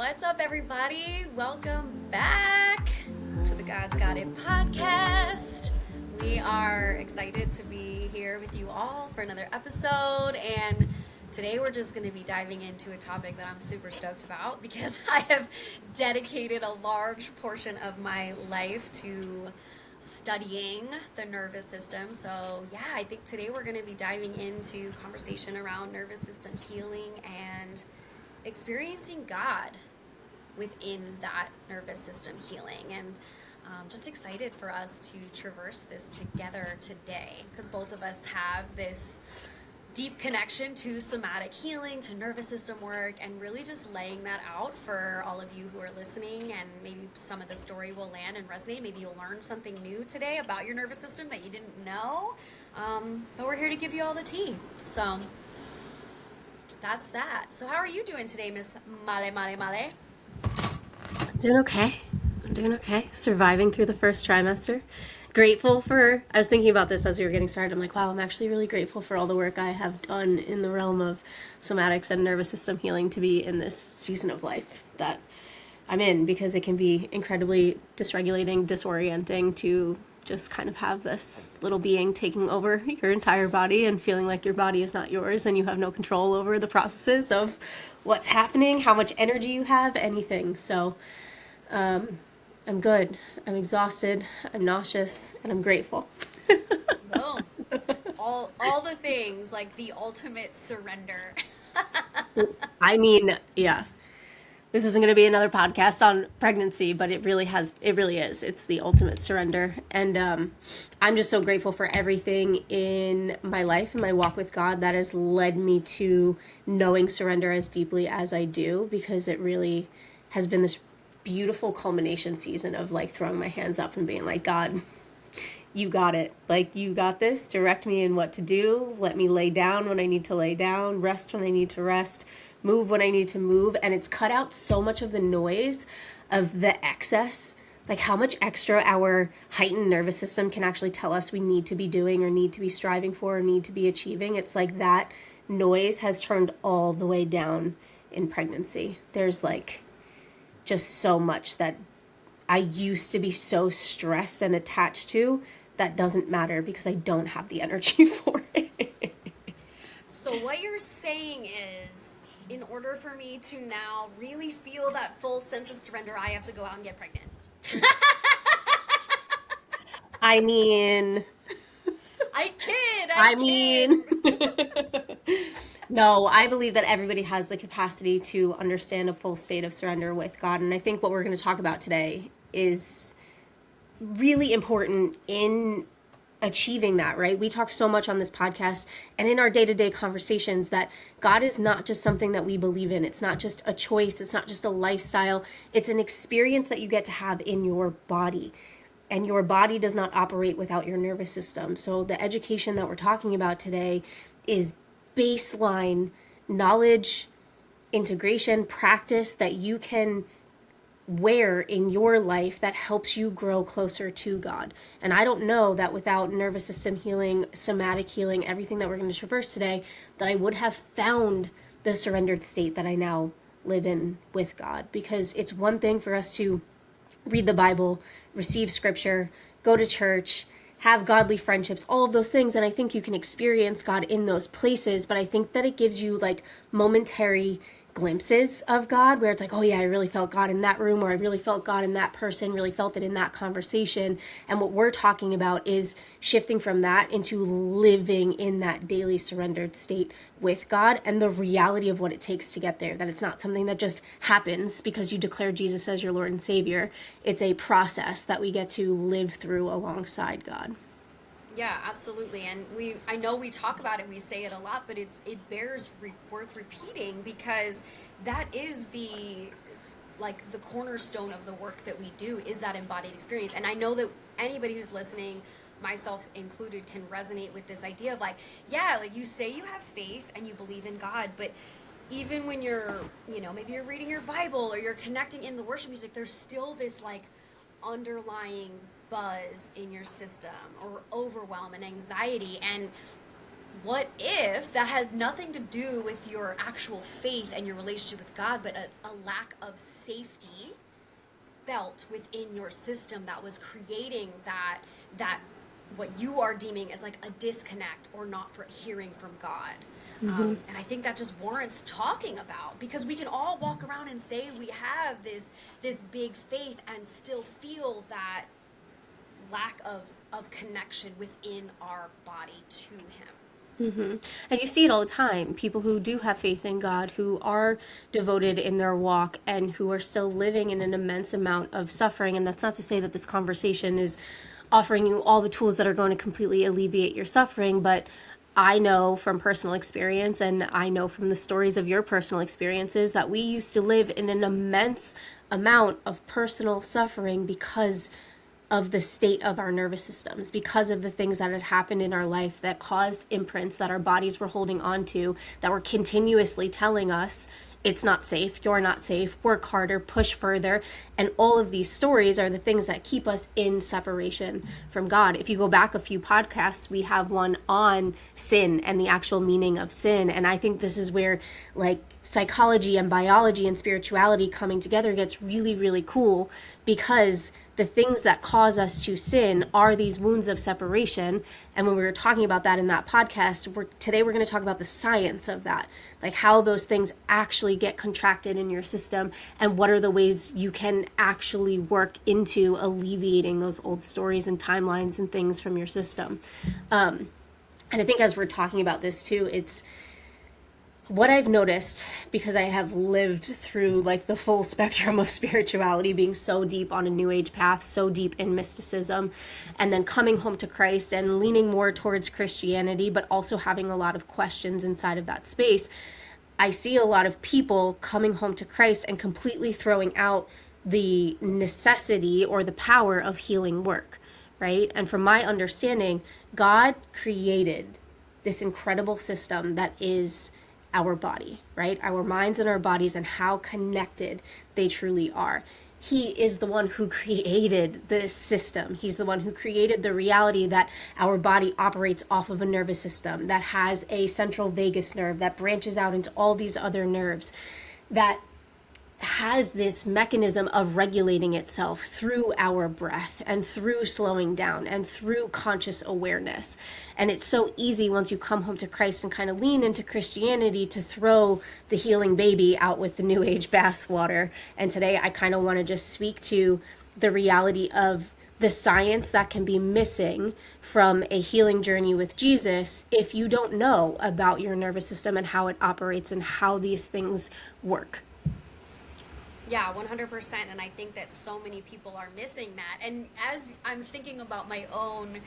What's up, everybody? Welcome back to the God's Got It podcast. We are excited to be here with you all for another episode, and today we're just going to be diving into a topic that I'm super stoked about because I have dedicated a large portion of my life to studying the nervous system. So yeah, I think today we're going to be diving into conversation around nervous system healing and experiencing God within that nervous system healing. And just excited for us to traverse this together today because both of us have this deep connection to somatic healing, to nervous system work, and really just laying that out for all of you who are listening. And maybe some of the story will land and resonate. Maybe you'll learn something new today about your nervous system that you didn't know. But we're here to give you all the tea. So that's that. So how are you doing today, Miss Male Male Male? I'm doing okay. Surviving through the first trimester. Grateful for, I was thinking about this as we were getting started. I'm like, wow, I'm actually really grateful for all the work I have done in the realm of somatics and nervous system healing to be in this season of life that I'm in, because it can be incredibly dysregulating, disorienting to just kind of have this little being taking over your entire body and feeling like your body is not yours and you have no control over the processes of what's happening, how much energy you have, anything. So I'm good. I'm exhausted. I'm nauseous, and I'm grateful. Boom. All the things, like the ultimate surrender. I mean, yeah. This isn't going to be another podcast on pregnancy, but it really is. It's the ultimate surrender. And I'm just so grateful for everything in my life and my walk with God that has led me to knowing surrender as deeply as I do, because it really has been this beautiful culmination season of like throwing my hands up and being like, God, you got it. Like, you got this. Direct me in what to do. Let me lay down when I need to lay down, rest when I need to rest, move when I need to move. And it's cut out so much of the noise of the excess, like how much extra our heightened nervous system can actually tell us we need to be doing or need to be striving for or need to be achieving. It's like that noise has turned all the way down in pregnancy. There's like just so much that I used to be so stressed and attached to that doesn't matter because I don't have the energy for it. So what you're saying is, in order for me to now really feel that full sense of surrender, I have to go out and get pregnant. I mean, I kid. I mean, no, I believe that everybody has the capacity to understand a full state of surrender with God. And I think what we're going to talk about today is really important in achieving that, right? We talk so much on this podcast and in our day-to-day conversations that God is not just something that we believe in. It's not just a choice. It's not just a lifestyle. It's an experience that you get to have in your body. And your body does not operate without your nervous system. So the education that we're talking about today is baseline knowledge, integration, practice that you can wear in your life that helps you grow closer to God. And I don't know that without nervous system healing, somatic healing, everything that we're going to traverse today, that I would have found the surrendered state that I now live in with God. Because it's one thing for us to read the Bible, receive scripture, go to church, have godly friendships, all of those things. And I think you can experience God in those places, but I think that it gives you like momentary glimpses of God where it's like, oh yeah, I really felt God in that room, or I really felt God in that person, really felt it in that conversation. And what we're talking about is shifting from that into living in that daily surrendered state with God and the reality of what it takes to get there. That it's not something that just happens because you declare Jesus as your Lord and Savior. It's a process that we get to live through alongside God. Yeah, absolutely. And I know we talk about it, we say it a lot, but it bears worth repeating because that is the cornerstone of the work that we do is that embodied experience. And I know that anybody who's listening, myself included, can resonate with this idea of like, yeah, like you say you have faith and you believe in God, but even when you're, maybe you're reading your Bible or you're connecting in the worship music, there's still this like underlying buzz in your system or overwhelm and anxiety. And what if that had nothing to do with your actual faith and your relationship with God, but a lack of safety felt within your system that was creating that what you are deeming as like a disconnect or not for hearing from God. And I think that just warrants talking about, because we can all walk around and say we have this big faith and still feel that lack of connection within our body to Him. And you see it all the time. People who do have faith in God, who are devoted in their walk, and who are still living in an immense amount of suffering. And that's not to say that this conversation is offering you all the tools that are going to completely alleviate your suffering, but I know from personal experience, and I know from the stories of your personal experiences, that we used to live in an immense amount of personal suffering because of the state of our nervous systems, because of the things that had happened in our life that caused imprints that our bodies were holding on to, that were continuously telling us it's not safe, you're not safe, work harder, push further. And all of these stories are the things that keep us in separation from God. If you go back a few podcasts, we have one on sin and the actual meaning of sin. And I think this is where like psychology and biology and spirituality coming together gets really, really cool, because the things that cause us to sin are these wounds of separation. And when we were talking about that in that podcast, today we're going to talk about the science of that, like how those things actually get contracted in your system and what are the ways you can actually work into alleviating those old stories and timelines and things from your system. And I think as we're talking about this too, it's what I've noticed, because I have lived through like the full spectrum of spirituality, being so deep on a new age path, so deep in mysticism, and then coming home to Christ and leaning more towards Christianity, but also having a lot of questions inside of that space. I see a lot of people coming home to Christ and completely throwing out the necessity or the power of healing work, right? And from my understanding, God created this incredible system that is our body, right? Our minds and our bodies, and how connected they truly are. He is the one who created this system. He's the one who created the reality that our body operates off of a nervous system that has a central vagus nerve that branches out into all these other nerves, that has this mechanism of regulating itself through our breath and through slowing down and through conscious awareness. And it's so easy once you come home to Christ and kind of lean into Christianity to throw the healing baby out with the new age bathwater. And today I kind of want to just speak to the reality of the science that can be missing from a healing journey with Jesus if you don't know about your nervous system and how it operates and how these things work. Yeah, 100%. And I think that so many people are missing that. And as I'm thinking about my own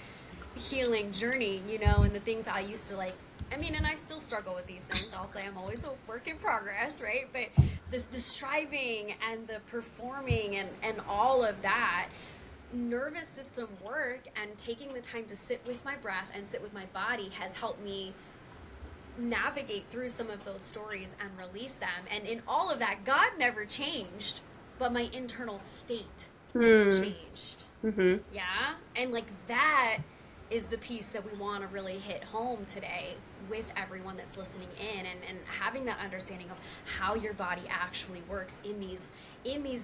healing journey, and the things I used to like, and I still struggle with these things. I'll say I'm always a work in progress, right? But the striving and the performing and all of that nervous system work and taking the time to sit with my breath and sit with my body has helped me navigate through some of those stories and release them. And in all of that, God never changed, but my internal state changed. Yeah. And like that is the piece that we want to really hit home today with everyone that's listening in, and having that understanding of how your body actually works in these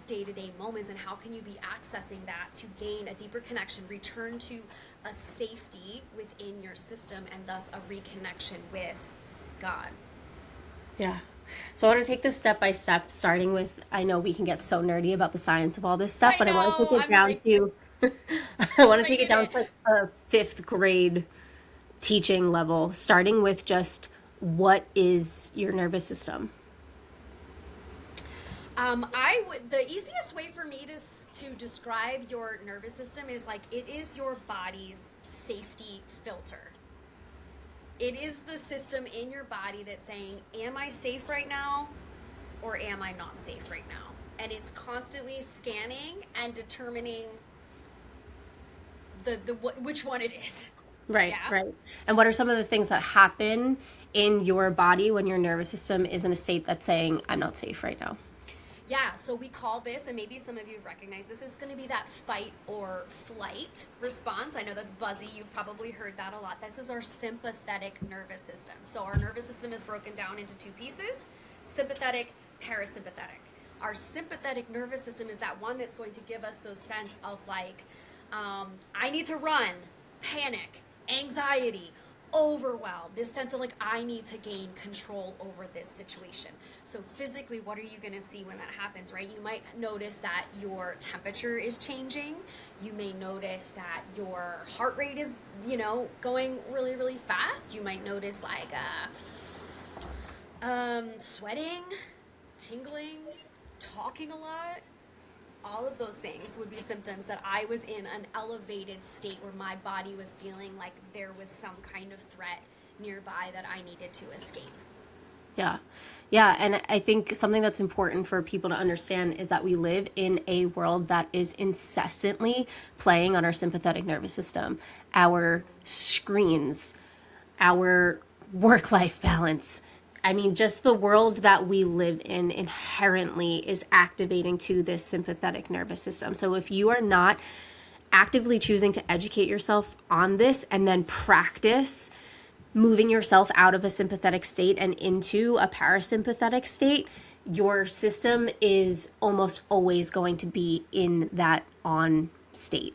day-to-day moments, and how can you be accessing that to gain a deeper connection, return to a safety within your system, and thus a reconnection with God. Yeah. So I want to take this step by step, starting with, I know we can get so nerdy about the science of all this stuff, but I want to take it down to, I want to take it down to like a fifth grade teaching level, starting with just what is your nervous system? The easiest way for me to describe your nervous system is like it is your body's safety filter. It is the system in your body that's saying, am I safe right now or am I not safe right now? And it's constantly scanning and determining which one it is. Right, yeah? Right. And what are some of the things that happen in your body when your nervous system is in a state that's saying, I'm not safe right now? Yeah, so we call this, and maybe some of you have recognized this, is going to be that fight or flight response. I know that's buzzy. You've probably heard that a lot. This is our sympathetic nervous system. So our nervous system is broken down into two pieces: sympathetic, parasympathetic. Our sympathetic nervous system is that one that's going to give us those sense of like, I need to run, panic, anxiety, overwhelm, this sense of like, I need to gain control over this situation. So physically, what are you going to see when that happens, right? You might notice that your temperature is changing. You may notice that your heart rate is, going really, really fast. You might notice like sweating, tingling, talking a lot. All of those things would be symptoms that I was in an elevated state where my body was feeling like there was some kind of threat nearby that I needed to escape. Yeah. Yeah. And I think something that's important for people to understand is that we live in a world that is incessantly playing on our sympathetic nervous system, our screens, our work life balance. I mean, just the world that we live in inherently is activating to this sympathetic nervous system. So if you are not actively choosing to educate yourself on this and then practice moving yourself out of a sympathetic state and into a parasympathetic state, your system is almost always going to be in that on state.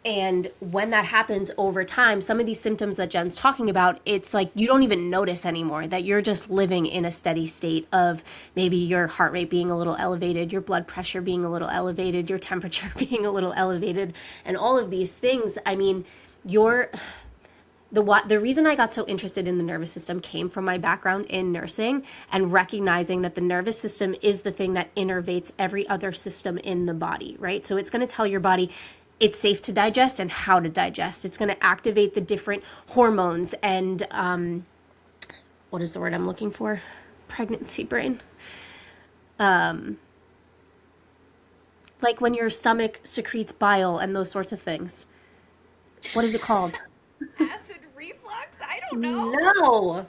And when that happens over time, some of these symptoms that Jen's talking about, it's like you don't even notice anymore that you're just living in a steady state of maybe your heart rate being a little elevated, your blood pressure being a little elevated, your temperature being a little elevated, and all of these things. I mean, the reason I got so interested in the nervous system came from my background in nursing and recognizing that the nervous system is the thing that innervates every other system in the body, right? So it's going to tell your body it's safe to digest and how to digest. It's going to activate the different hormones and what is the word I'm looking for? Pregnancy brain. Like when your stomach secretes bile and those sorts of things. What is it called? Acid reflux? I don't know. No.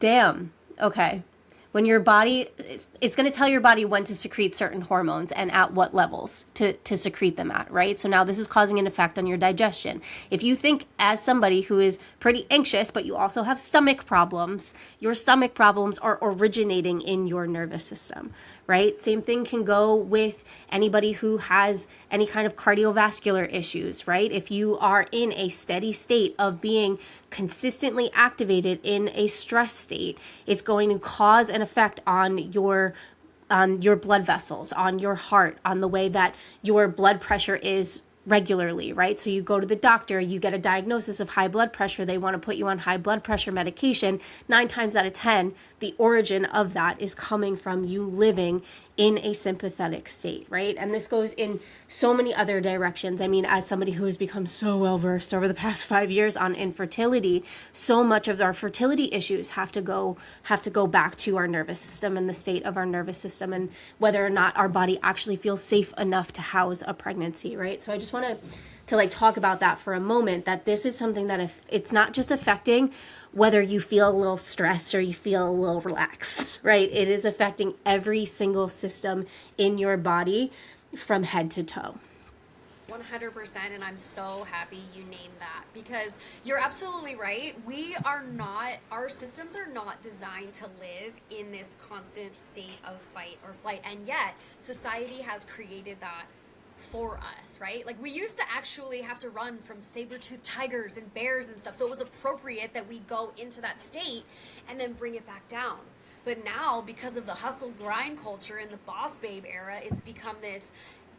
Damn. Okay. When your body, it's going to tell your body when to secrete certain hormones and at what levels to secrete them at, right? So now this is causing an effect on your digestion. If you think as somebody who is pretty anxious, but you also have stomach problems, your stomach problems are originating in your nervous system, right? Same thing can go with anybody who has any kind of cardiovascular issues, right? If you are in a steady state of being consistently activated in a stress state, it's going to cause an effect on your blood vessels, on your heart, on the way that your blood pressure is regularly, right? So you go to the doctor, you get a diagnosis of high blood pressure, they want to put you on high blood pressure medication. 9 times out of 10, the origin of that is coming from you living in a sympathetic state, right? And this goes in so many other directions. I mean, as somebody who has become so well versed over the past 5 years on infertility, so much of our fertility issues have to go back to our nervous system and the state of our nervous system and whether or not our body actually feels safe enough to house a pregnancy, right? So I just want to like talk about that for a moment, that this is something that if it's not just affecting whether you feel a little stressed or you feel a little relaxed, right? It is affecting every single system in your body from head to toe. 100%, and I'm so happy you named that because you're absolutely right. Our systems are not designed to live in this constant state of fight or flight, and yet society has created that for us, right? Like we used to actually have to run from saber-toothed tigers and bears and stuff, so it was appropriate that we go into that state and then bring it back down. But now, because of the hustle grind culture and the boss babe era, it's become this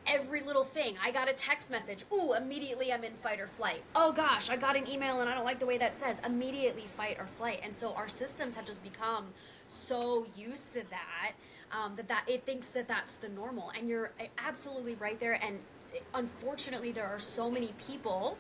every little thing. I got a text message. Ooh, immediately I'm in fight or flight. Oh gosh, I got an email and I don't like the way that says. Immediately fight or flight. And so our systems have just become so used to that that it thinks that that's the normal. And you're absolutely right there. And unfortunately, there are so many people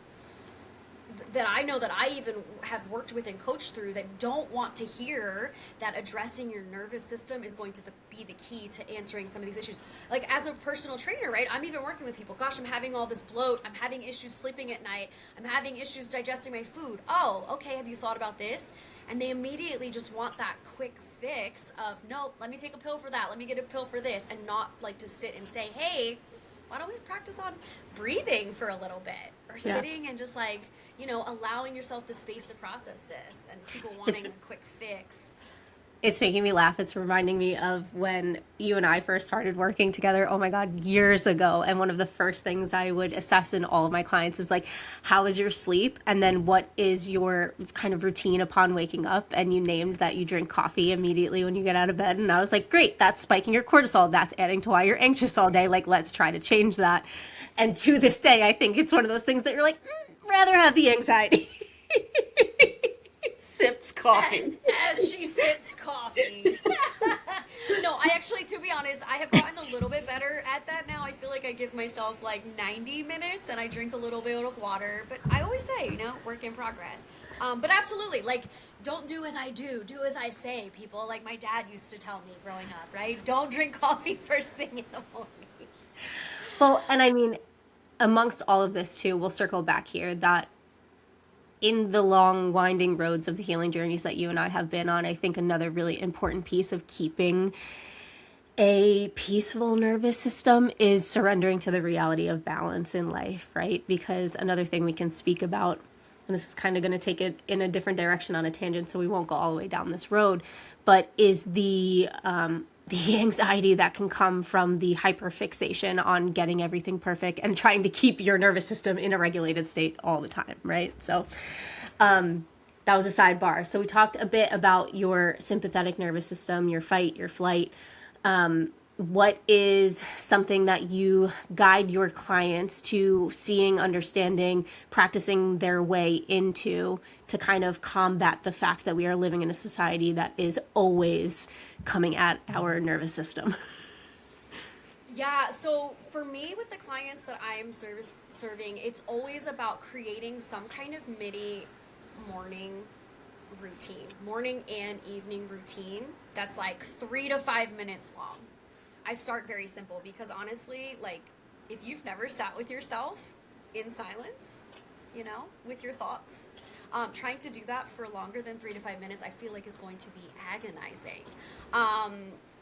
that I know that I even have worked with and coached through that don't want to hear that addressing your nervous system is going to be the key to answering some of these issues. Like as a personal trainer, right? I'm even working with people. Gosh, I'm having all this bloat. I'm having issues sleeping at night. I'm having issues digesting my food. Oh, okay. Have you thought about this? And they immediately just want that quick fix of, nope, let me take a pill for that. Let me get a pill for this. And not like to sit and say, hey, why don't we practice on breathing for a little bit, or sitting and just like, allowing yourself the space to process this, and people wanting a quick fix. It's making me laugh. It's reminding me of when you and I first started working together, oh my God, years ago. And one of the first things I would assess in all of my clients is like, how is your sleep? And then what is your kind of routine upon waking up? And you named that you drink coffee immediately when you get out of bed. And I was like, great, that's spiking your cortisol. That's adding to why you're anxious all day. Like, let's try to change that. And to this day, I think it's one of those things that you're like, rather have the anxiety. Sips coffee. As she sips coffee. No, I actually, to be honest, I have gotten a little bit better at that now. I feel like I give myself like 90 minutes and I drink a little bit of water. But I always say, work in progress. But absolutely, like, don't do as I do as I say, people. Like my dad used to tell me growing up, right? Don't drink coffee first thing in the morning. Well, and I mean, amongst all of this too, we'll circle back here that in the long winding roads of the healing journeys that you and I have been on, I think another really important piece of keeping a peaceful nervous system is surrendering to the reality of balance in life, right? Because another thing we can speak about, and this is kind of going to take it in a different direction on a tangent, so we won't go all the way down this road, but is the anxiety that can come from the hyperfixation on getting everything perfect and trying to keep your nervous system in a regulated state all the time, right? So that was a sidebar. So we talked a bit about your sympathetic nervous system, your fight, your flight. What is something that you guide your clients to seeing, understanding, practicing their way into to kind of combat the fact that we are living in a society that is always coming at our nervous system? Yeah, so for me, with the clients that I'm serving, it's always about creating some kind of mini morning morning and evening routine that's like 3 to 5 minutes long. I start very simple because honestly, like, if you've never sat with yourself in silence, with your thoughts, trying to do that for longer than 3 to 5 minutes, I feel like is going to be agonizing.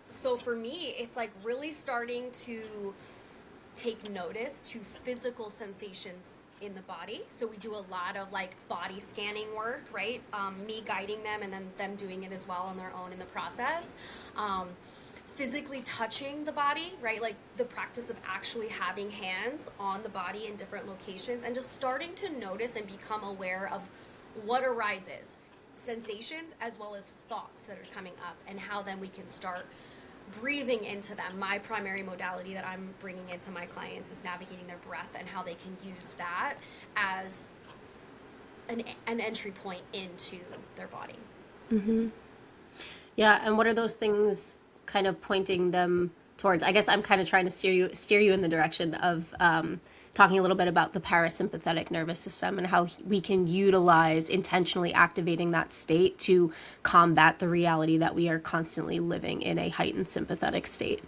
So for me, it's like really starting to take notice to physical sensations in the body. So we do a lot of like body scanning work, right? Me guiding them and then them doing it as well on their own in the process. Physically touching the body, right? Like the practice of actually having hands on the body in different locations and just starting to notice and become aware of what arises, sensations as well as thoughts that are coming up, and how then we can start breathing into them. My primary modality that I'm bringing into my clients is navigating their breath and how they can use that as an entry point into their body. Mm-hmm. Yeah, and what are those things kind of pointing them towards? I guess I'm kind of trying to steer you in the direction of talking a little bit about the parasympathetic nervous system and how we can utilize intentionally activating that state to combat the reality that we are constantly living in a heightened sympathetic state.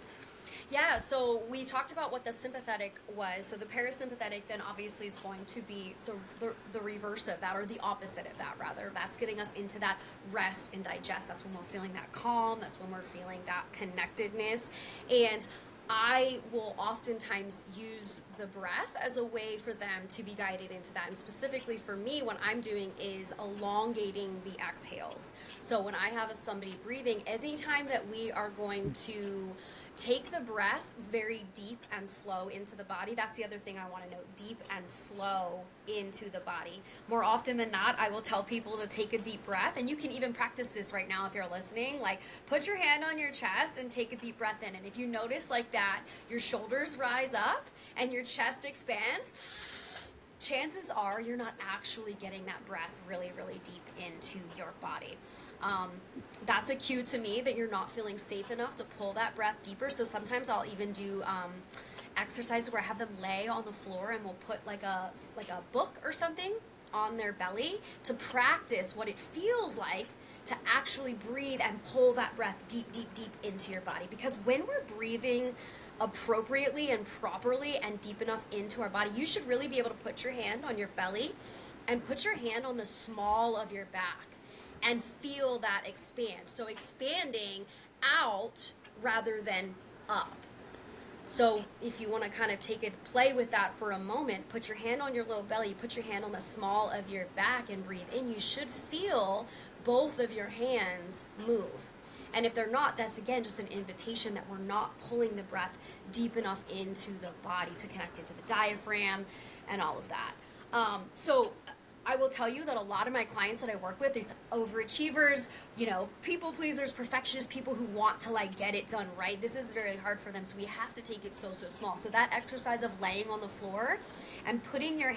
Yeah, so we talked about what the sympathetic was. So the parasympathetic then obviously is going to be the reverse of that, or the opposite of that, rather. That's getting us into that rest and digest. That's when we're feeling that calm. That's when we're feeling that connectedness. And I will oftentimes use the breath as a way for them to be guided into that. And specifically for me, what I'm doing is elongating the exhales. So when I have somebody breathing, anytime that we are going to take the breath very deep and slow into the body. That's the other thing I want to note, deep and slow into the body. More often than not, I will tell people to take a deep breath, and you can even practice this right now if you're listening. Like, put your hand on your chest and take a deep breath in. And if you notice like that, your shoulders rise up and your chest expands, chances are you're not actually getting that breath really, really deep into your body. That's a cue to me that you're not feeling safe enough to pull that breath deeper. So sometimes I'll even do exercises where I have them lay on the floor, and we'll put like a book or something on their belly to practice what it feels like to actually breathe and pull that breath deep, deep, deep into your body. Because when we're breathing appropriately and properly and deep enough into our body, you should really be able to put your hand on your belly and put your hand on the small of your back and feel that expand. So expanding out rather than up. So if you want to kind of play with that for a moment, put your hand on your low belly, put your hand on the small of your back and breathe in. You should feel both of your hands move. And if they're not, that's again just an invitation that we're not pulling the breath deep enough into the body to connect into the diaphragm and all of that. So I will tell you that a lot of my clients that I work with, these overachievers, people pleasers, perfectionists, people who want to get it done right, this is very hard for them. So we have to take it so small. So that exercise of laying on the floor and putting your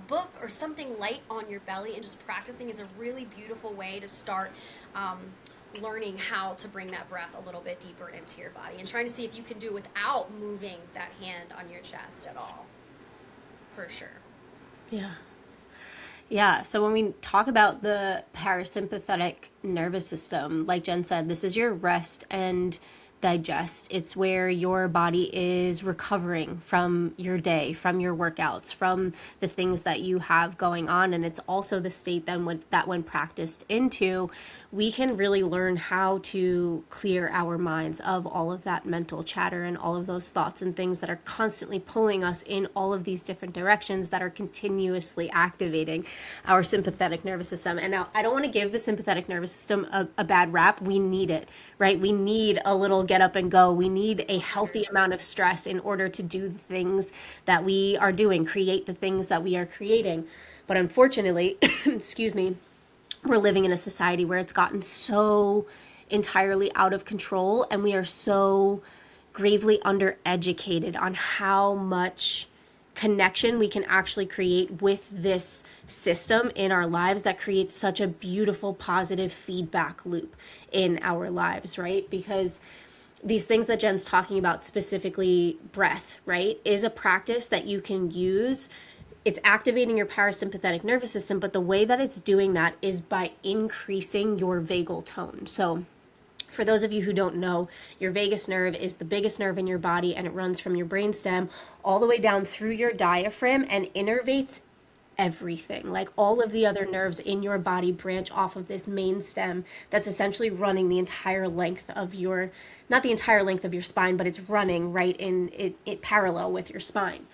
book or something light on your belly and just practicing is a really beautiful way to start learning how to bring that breath a little bit deeper into your body and trying to see if you can do it without moving that hand on your chest at all. For sure. Yeah. Yeah, so when we talk about the parasympathetic nervous system, like Jen said, this is your rest and digest. It's where your body is recovering from your day, from your workouts, from the things that you have going on. And it's also the state then that when practiced into, we can really learn how to clear our minds of all of that mental chatter and all of those thoughts and things that are constantly pulling us in all of these different directions that are continuously activating our sympathetic nervous system. And now I don't want to give the sympathetic nervous system a bad rap. We need it, right? We need a little get up and go. We need a healthy amount of stress in order to do the things that we are doing, create the things that we are creating. But unfortunately, excuse me, we're living in a society where it's gotten so entirely out of control, and we are so gravely undereducated on how much connection we can actually create with this system in our lives that creates such a beautiful, positive feedback loop in our lives, right? Because these things that Jen's talking about, specifically breath, right, is a practice that you can use. It's activating your parasympathetic nervous system, but the way that it's doing that is by increasing your vagal tone. So for those of you who don't know, your vagus nerve is the biggest nerve in your body, and it runs from your brainstem all the way down through your diaphragm and innervates everything. Like all of the other nerves in your body branch off of this main stem that's essentially running the entire length of your, not the entire length of your spine, but it's running right in it parallel with your spine.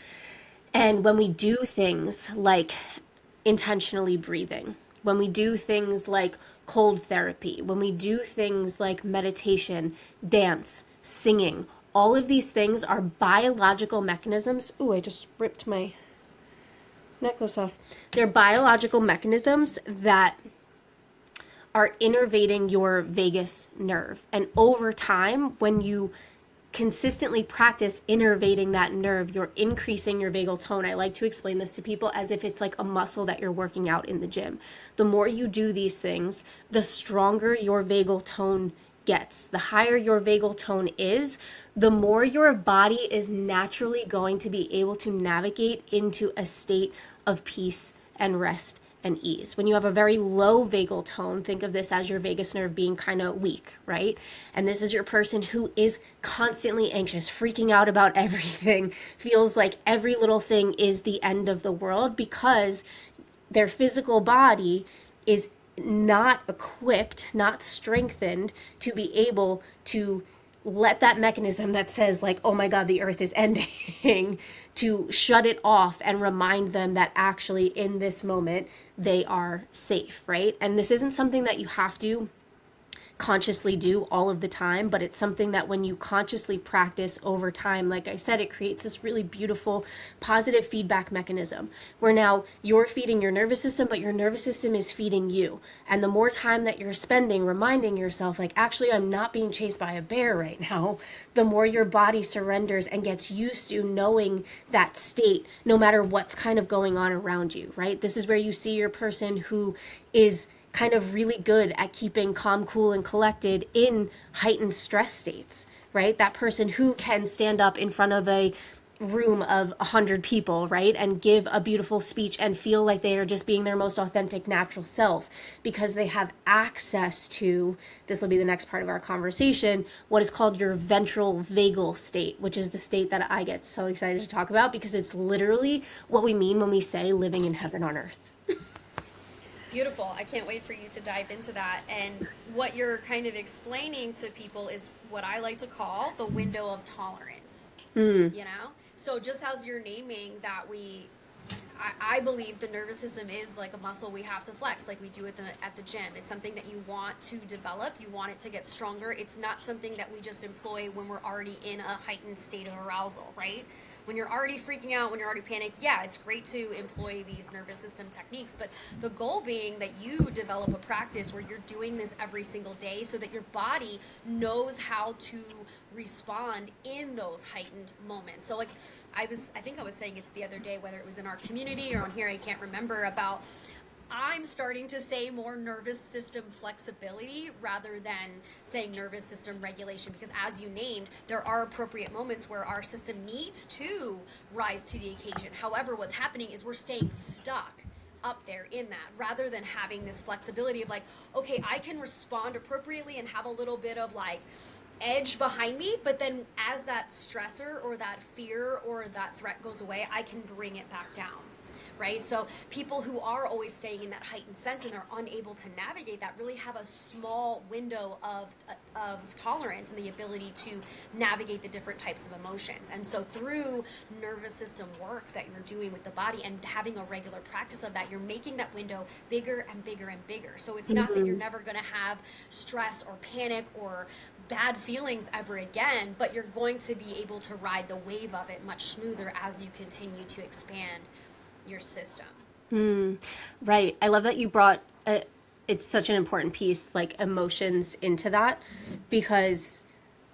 And when we do things like intentionally breathing, when we do things like cold therapy, when we do things like meditation, dance, singing, all of these things are biological mechanisms. Ooh, I just ripped my necklace off. They're biological mechanisms that are innervating your vagus nerve. And over time, when you consistently practice innervating that nerve, you're increasing your vagal tone. I like to explain this to people as if it's like a muscle that you're working out in the gym. The more you do these things, the stronger your vagal tone gets. The higher your vagal tone is, the more your body is naturally going to be able to navigate into a state of peace and rest and ease. When you have a very low vagal tone, think of this as your vagus nerve being kind of weak, right? And this is your person who is constantly anxious, freaking out about everything, feels like every little thing is the end of the world because their physical body is not equipped, not strengthened to be able to let that mechanism that says like, oh my God, the earth is ending, to shut it off and remind them that actually in this moment they are safe, right? And this isn't something that you have to consciously do all of the time, but it's something that when you consciously practice over time, like I said, it creates this really beautiful positive feedback mechanism where now you're feeding your nervous system, but your nervous system is feeding you. And the more time that you're spending reminding yourself, like, actually, I'm not being chased by a bear right now, the more your body surrenders and gets used to knowing that state, no matter what's kind of going on around you, right? This is where you see your person who is kind of really good at keeping calm, cool, and collected in heightened stress states, right? That person who can stand up in front of a room of 100 people, right? And give a beautiful speech and feel like they are just being their most authentic, natural self because they have access to, this will be the next part of our conversation, what is called your ventral vagal state, which is the state that I get so excited to talk about because it's literally what we mean when we say living in heaven on earth. Beautiful. I can't wait for you to dive into that. And what you're kind of explaining to people is what I like to call the window of tolerance. You know? So just as you're naming that I believe the nervous system is like a muscle we have to flex, like we do at the gym. It's something that you want to develop. You want it to get stronger. It's not something that we just employ when we're already in a heightened state of arousal, right? When you're already freaking out, when you're already panicked, yeah, it's great to employ these nervous system techniques, but the goal being that you develop a practice where you're doing this every single day so that your body knows how to respond in those heightened moments. So like I think I was saying it's the other day, whether it was in our community or on here, I can't remember, about I'm starting to say more nervous system flexibility rather than saying nervous system regulation, because as you named, there are appropriate moments where our system needs to rise to the occasion. However, what's happening is we're staying stuck up there in that rather than having this flexibility of like, okay, I can respond appropriately and have a little bit of like edge behind me, but then as that stressor or that fear or that threat goes away, I can bring it back down. Right? So people who are always staying in that heightened sense and they're unable to navigate that really have a small window of tolerance and the ability to navigate the different types of emotions. And so through nervous system work that you're doing with the body and having a regular practice of that, you're making that window bigger and bigger and bigger. So it's not that you're never going to have stress or panic or bad feelings ever again, but you're going to be able to ride the wave of it much smoother as you continue to expand your system. Right. I love that you brought it's such an important piece, like emotions into that, because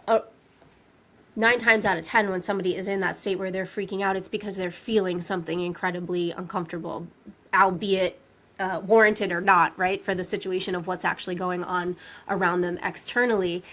9 times out of 10, when somebody is in that state where they're freaking out, it's because they're feeling something incredibly uncomfortable, albeit warranted or not, right? For the situation of what's actually going on around them externally.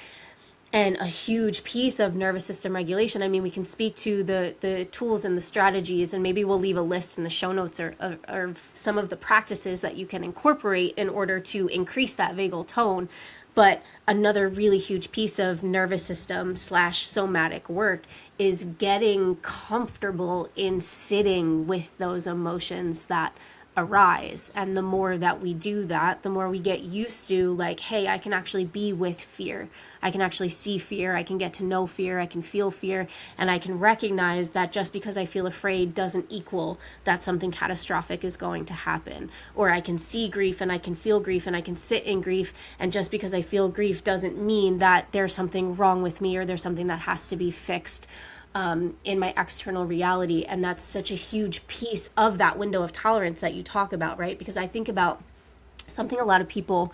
And a huge piece of nervous system regulation, I mean, we can speak to the tools and the strategies, and maybe we'll leave a list in the show notes or some of the practices that you can incorporate in order to increase that vagal tone. But another really huge piece of nervous system / somatic work is getting comfortable in sitting with those emotions that arise. And the more that we do that, the more we get used to like, hey, I can actually be with fear. I can actually see fear. I can get to know fear. I can feel fear. And I can recognize that just because I feel afraid doesn't equal that something catastrophic is going to happen. Or I can see grief and I can feel grief and I can sit in grief. And just because I feel grief doesn't mean that there's something wrong with me or there's something that has to be fixed in my external reality. And that's such a huge piece of that window of tolerance that you talk about, right? Because I think about something a lot of people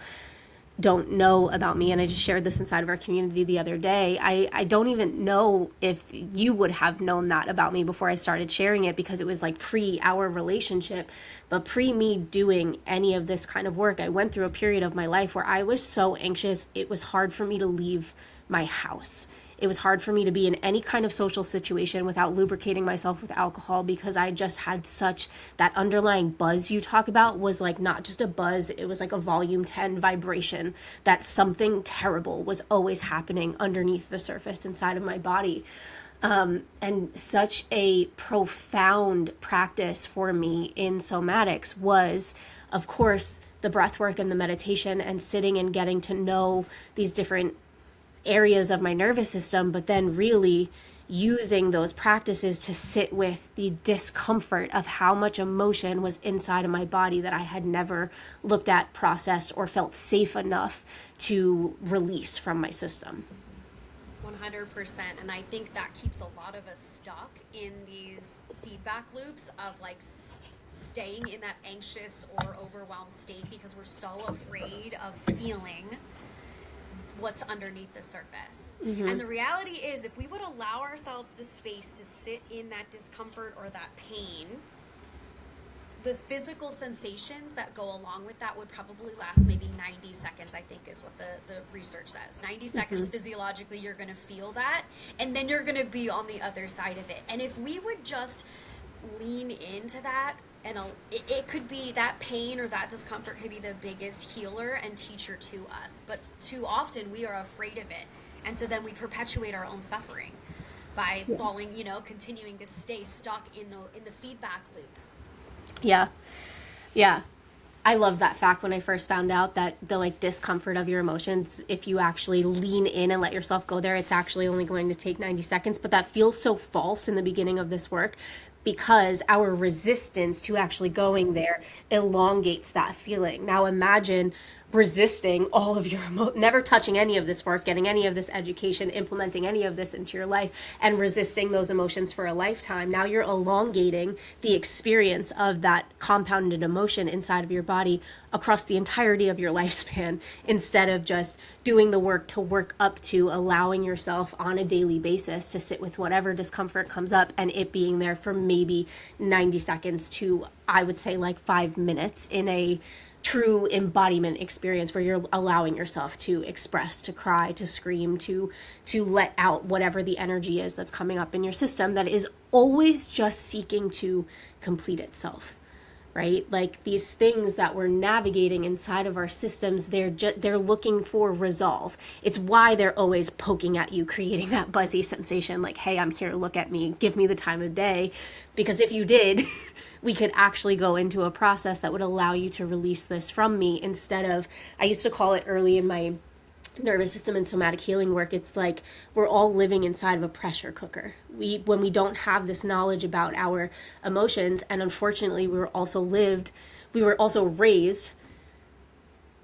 don't know about me, and I just shared this inside of our community the other day. I don't even know if you would have known that about me before I started sharing it, because it was like pre our relationship, but pre me doing any of this kind of work. I went through a period of my life where I was so anxious, it was hard for me to leave my house. It was hard for me to be in any kind of social situation without lubricating myself with alcohol, because I just had such, that underlying buzz you talk about was like not just a buzz, it was like a volume 10 vibration, that something terrible was always happening underneath the surface inside of my body. And such a profound practice for me in somatics was, of course, the breath work and the meditation and sitting and getting to know these different areas of my nervous system, but then really using those practices to sit with the discomfort of how much emotion was inside of my body that I had never looked at, processed, or felt safe enough to release from my system. 100%. And I think that keeps a lot of us stuck in these feedback loops of like staying in that anxious or overwhelmed state because we're so afraid of feeling what's underneath the surface. And the reality is, if we would allow ourselves the space to sit in that discomfort or that pain, the physical sensations that go along with that would probably last maybe 90 seconds, I think is what the research says. 90 seconds physiologically, you're going to feel that, and then you're going to be on the other side of it. And if we would just lean into that, and it could be that pain or that discomfort could be the biggest healer and teacher to us. But too often we are afraid of it. And so then we perpetuate our own suffering by falling, continuing to stay stuck in the feedback loop. Yeah. Yeah. I love that fact when I first found out that the like discomfort of your emotions, if you actually lean in and let yourself go there, it's actually only going to take 90 seconds. But that feels so false in the beginning of this work because our resistance to actually going there elongates that feeling. Now imagine resisting all of your never touching any of this work, getting any of this education, implementing any of this into your life, and resisting those emotions for a lifetime. Now you're elongating the experience of that compounded emotion inside of your body across the entirety of your lifespan, instead of just doing the work to work up to allowing yourself on a daily basis to sit with whatever discomfort comes up, and it being there for maybe 90 seconds to, I would say, like 5 minutes in a true embodiment experience where you're allowing yourself to express, to cry, to scream, to let out whatever the energy is that's coming up in your system that is always just seeking to complete itself, right? Like these things that we're navigating inside of our systems, they're looking for resolve. It's why they're always poking at you, creating that buzzy sensation like, hey, I'm here, look at me, give me the time of day. Because if you did, we could actually go into a process that would allow you to release this from me, instead of, I used to call it early in my nervous system and somatic healing work, it's like we're all living inside of a pressure cooker. When we don't have this knowledge about our emotions, and unfortunately we were also raised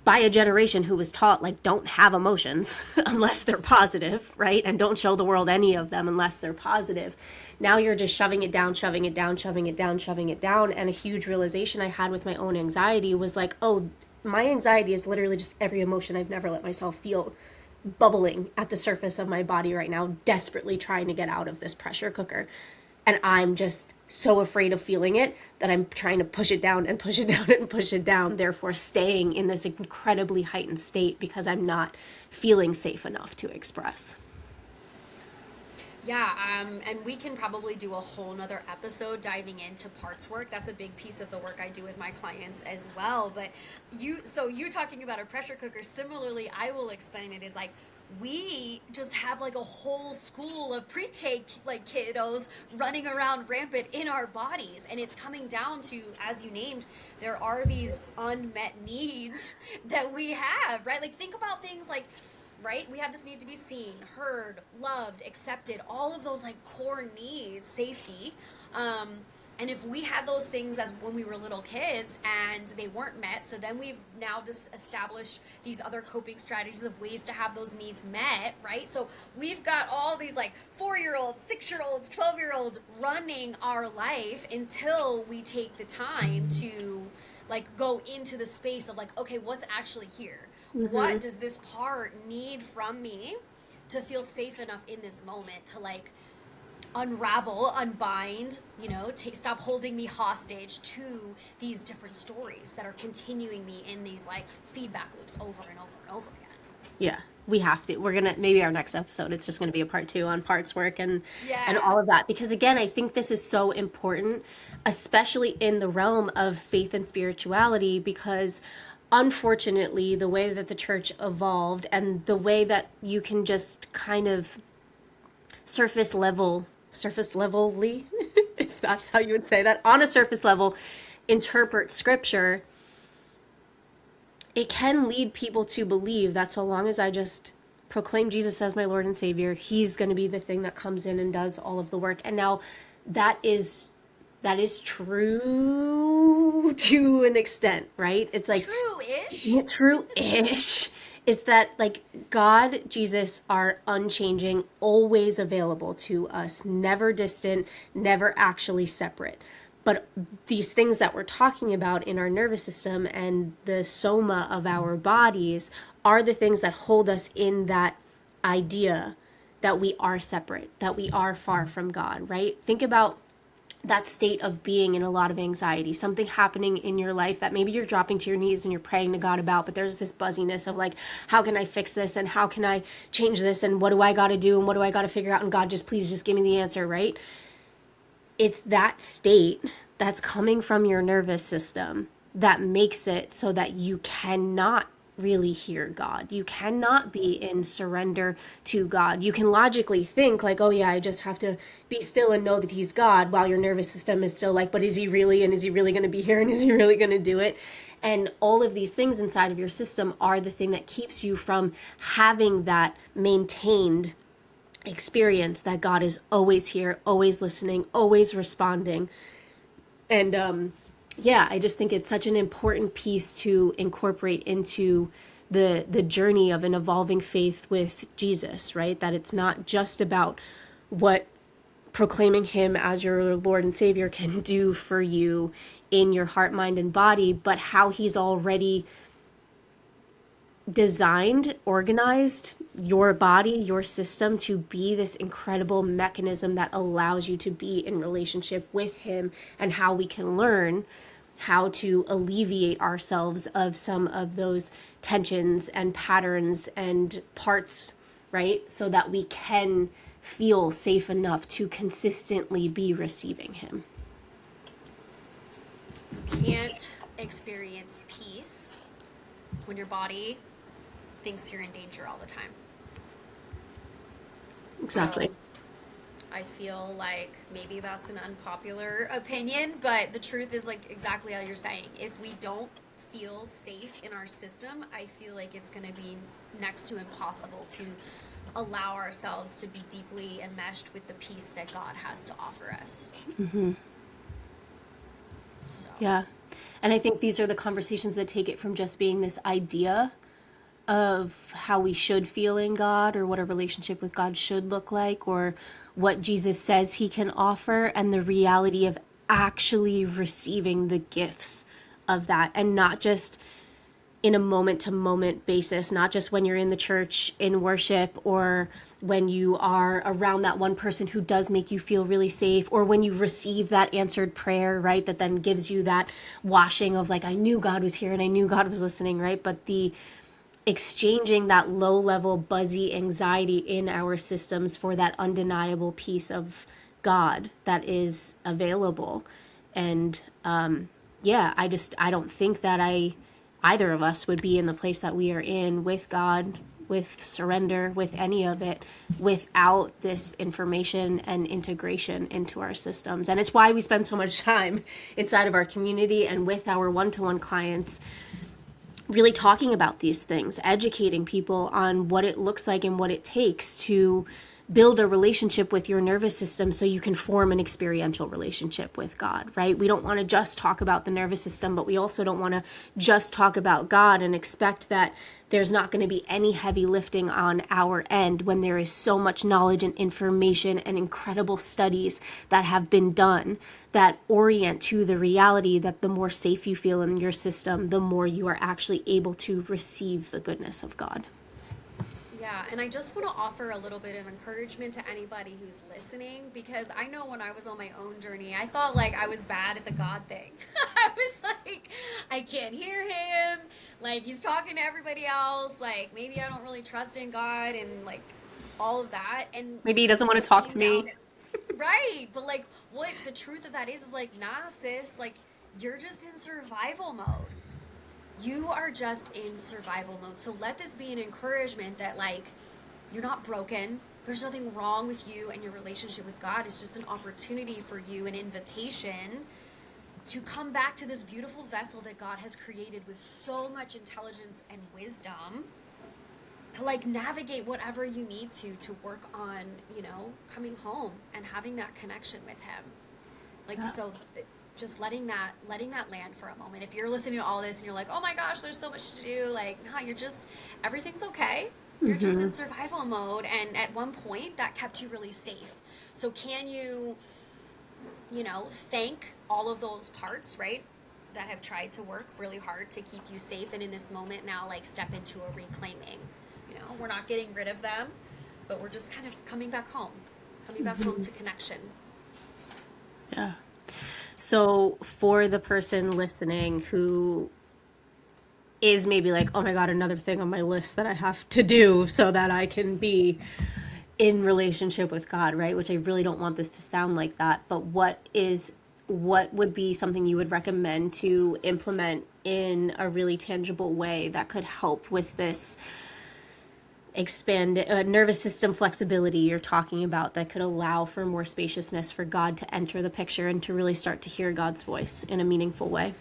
by a generation who was taught, like, don't have emotions unless they're positive, right? And don't show the world any of them unless they're positive. Now you're just shoving it down, shoving it down, shoving it down, shoving it down. And a huge realization I had with my own anxiety was like, oh, my anxiety is literally just every emotion I've never let myself feel bubbling at the surface of my body right now, desperately trying to get out of this pressure cooker. And I'm just so afraid of feeling it that I'm trying to push it down and push it down and push it down, therefore staying in this incredibly heightened state because I'm not feeling safe enough to express. Yeah, and we can probably do a whole nother episode diving into parts work. That's a big piece of the work I do with my clients as well. But you talking about a pressure cooker, similarly, I will explain it as like, we just have like a whole school of pre-K like kiddos running around rampant in our bodies, and it's coming down to, as you named, there are these unmet needs that we have, right? Like think about things like, right, we have this need to be seen, heard, loved, accepted, all of those like core needs, safety, and if we had those things as when we were little kids and they weren't met, so then we've now just established these other coping strategies of ways to have those needs met, right? So we've got all these like 4-year-olds, 6-year-olds, 12-year-olds running our life until we take the time to like go into the space of like, okay, what's actually here? Mm-hmm. What does this part need from me to feel safe enough in this moment to like unravel, unbind, stop holding me hostage to these different stories that are continuing me in these like feedback loops over and over and over again. Yeah, we have to. We're gonna, maybe our next episode, it's just gonna be a part 2 on parts work and all of that, because again, I think this is so important, especially in the realm of faith and spirituality, because unfortunately the way that the church evolved and the way that you can just kind of surface levelly, if that's how you would say that, on a surface level, interpret scripture, it can lead people to believe that so long as I just proclaim Jesus as my Lord and Savior, he's going to be the thing that comes in and does all of the work. And now that is true to an extent, right? It's like true-ish. Is that like God, Jesus are unchanging, always available to us, never distant, never actually separate. But these things that we're talking about in our nervous system and the soma of our bodies are the things that hold us in that idea that we are separate, that we are far from God, right? Think about that state of being in a lot of anxiety, something happening in your life that maybe you're dropping to your knees and you're praying to God about, but there's this buzziness of like, how can I fix this? And how can I change this? And what do I got to do? And what do I got to figure out? And God, please just give me the answer, right? It's that state that's coming from your nervous system that makes it so that you cannot really hear God. You cannot be in surrender to God. You can logically think like, oh yeah, I just have to be still and know that he's God, while your nervous system is still like, but is he really? And is he really going to be here? And is he really going to do it? And all of these things inside of your system are the thing that keeps you from having that maintained experience that God is always here, always listening, always responding. And yeah, I just think it's such an important piece to incorporate into the journey of an evolving faith with Jesus, right? That it's not just about what proclaiming him as your Lord and Savior can do for you in your heart, mind, and body, but how he's already designed, organized your body, your system to be this incredible mechanism that allows you to be in relationship with him, and how we can learn how to alleviate ourselves of some of those tensions and patterns and parts, right? So that we can feel safe enough to consistently be receiving him. You can't experience peace when your body thinks you're in danger all the time. Exactly. So, I feel like maybe that's an unpopular opinion, but the truth is like exactly how you're saying. If we don't feel safe in our system, I feel like it's going to be next to impossible to allow ourselves to be deeply enmeshed with the peace that God has to offer us. Mm-hmm. So. Yeah. And I think these are the conversations that take it from just being this idea of how we should feel in God, or what a relationship with God should look like, or what Jesus says he can offer, and the reality of actually receiving the gifts of that, and not just in a moment to moment basis, not just when you're in the church in worship, or when you are around that one person who does make you feel really safe, or when you receive that answered prayer, right? That then gives you that washing of like, I knew God was here and I knew God was listening, right? But the exchanging that low level buzzy anxiety in our systems for that undeniable peace of God that is available. And yeah, I don't think that either of us would be in the place that we are in with God, with surrender, with any of it, without this information and integration into our systems. And it's why we spend so much time inside of our community and with our one-to-one clients really talking about these things, educating people on what it looks like and what it takes to build a relationship with your nervous system so you can form an experiential relationship with God, right? We don't want to just talk about the nervous system, but we also don't want to just talk about God and expect that there's not going to be any heavy lifting on our end when there is so much knowledge and information and incredible studies that have been done that orient to the reality that the more safe you feel in your system, the more you are actually able to receive the goodness of God. Yeah, and I just want to offer a little bit of encouragement to anybody who's listening, because I know when I was on my own journey, I thought like I was bad at the God thing. I was like, I can't hear him. Like, he's talking to everybody else. Like, maybe I don't really trust in God and like all of that. And Maybe he doesn't want to what talk came to down, me. right? But like, what the truth of that is like, nah, sis, like, you're just in survival mode. You are just in survival mode. So let this be an encouragement that like you're not broken. There's nothing wrong with you and your relationship with God. It's just an opportunity for you, an invitation to come back to this beautiful vessel that God has created with so much intelligence and wisdom to like navigate whatever you need to work on, coming home and having that connection with him. Like, Yeah. so just letting that land for a moment. If you're listening to all this and you're like, oh my gosh, there's so much to do, like, no, everything's okay. You're just in survival mode, and at one point that kept you really safe. So can you thank all of those parts, right, that have tried to work really hard to keep you safe, and in this moment now like step into a reclaiming. We're not getting rid of them, but we're just kind of coming back home to connection. Yeah. So for the person listening who is maybe like, oh my God, another thing on my list that I have to do so that I can be in relationship with God, right? Which I really don't want this to sound like that. But what would be something you would recommend to implement in a really tangible way that could help with this expand nervous system flexibility you're talking about, that could allow for more spaciousness for God to enter the picture and to really start to hear God's voice in a meaningful way?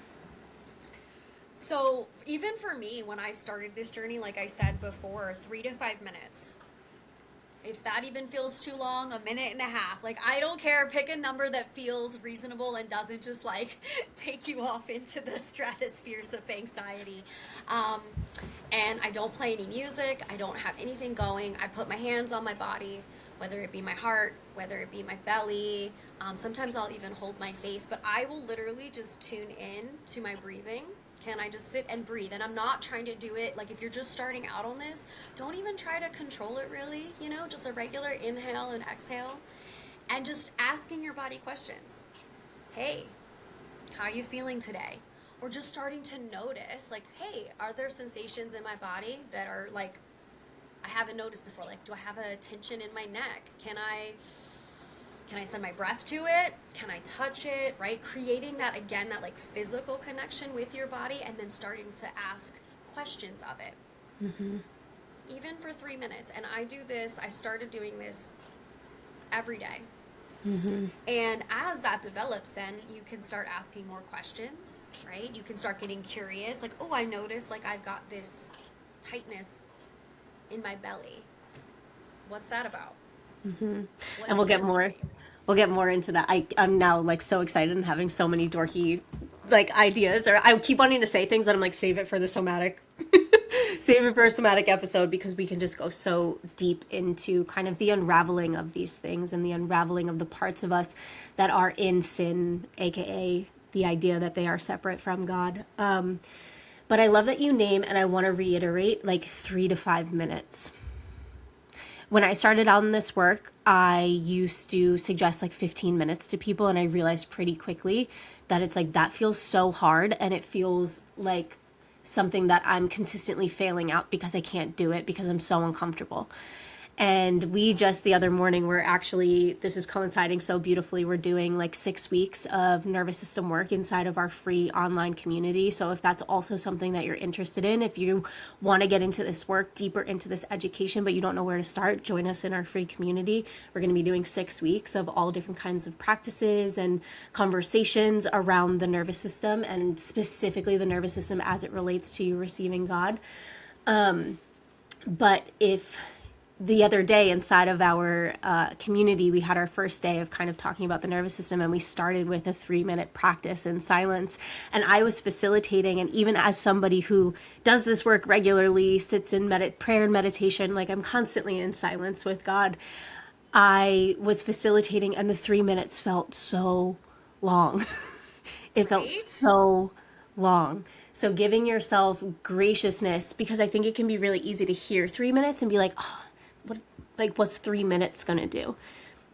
So, even for me, when I started this journey, like I said before, 3 to 5 minutes. If that even feels too long, a minute and a half. Like, I don't care. Pick a number that feels reasonable and doesn't just like take you off into the stratospheres of anxiety. Um, and I don't play any music. I don't have anything going. I put my hands on my body, whether it be my heart, whether it be my belly. Sometimes I'll even hold my face, but I will literally just tune in to my breathing. Can I just sit and breathe? And I'm not trying to do it, like if you're just starting out on this, don't even try to control it really, just a regular inhale and exhale. And just asking your body questions. Hey, how are you feeling today? Or just starting to notice, like, hey, are there sensations in my body that are like I haven't noticed before? Like, do I have a tension in my neck? Can I send my breath to it? Can I touch it? Right? Creating that, again, that like physical connection with your body, and then starting to ask questions of it. Mm-hmm. Even for 3 minutes. And I started doing this every day. Mm-hmm. And as that develops, then you can start asking more questions, right? You can start getting curious. Like, oh, I noticed like I've got this tightness in my belly. What's that about? Mm-hmm. And What's here for me? we'll get more into that. I'm now like so excited and having so many dorky like ideas, or I keep wanting to say things that I'm like, save it for the somatic save it for a somatic episode, because we can just go so deep into kind of the unraveling of these things and the unraveling of the parts of us that are in sin, aka the idea that they are separate from God. But I love that you name, and I want to reiterate, like 3 to 5 minutes. When I started out in this work, I used to suggest like 15 minutes to people, and I realized pretty quickly that it's like that feels so hard, and it feels like something that I'm consistently failing out because I can't do it because I'm so uncomfortable. And we just the other morning, we're actually, this is coinciding so beautifully, we're doing like 6 weeks of nervous system work inside of our free online community. So if that's also something that you're interested in, if you want to get into this work, deeper into this education, but you don't know where to start, join us in our free community. We're going to be doing 6 weeks of all different kinds of practices and conversations around the nervous system, and specifically the nervous system as it relates to you receiving God. But if the other day inside of our community, we had our first day of kind of talking about the nervous system, and we started with a 3-minute practice in silence. And I was facilitating, and even as somebody who does this work regularly, sits in prayer and meditation, like I'm constantly in silence with God, I was facilitating, and the 3 minutes felt so long. It felt Right? so long. So giving yourself graciousness, because I think it can be really easy to hear 3 minutes and be like, oh, what's 3 minutes gonna do?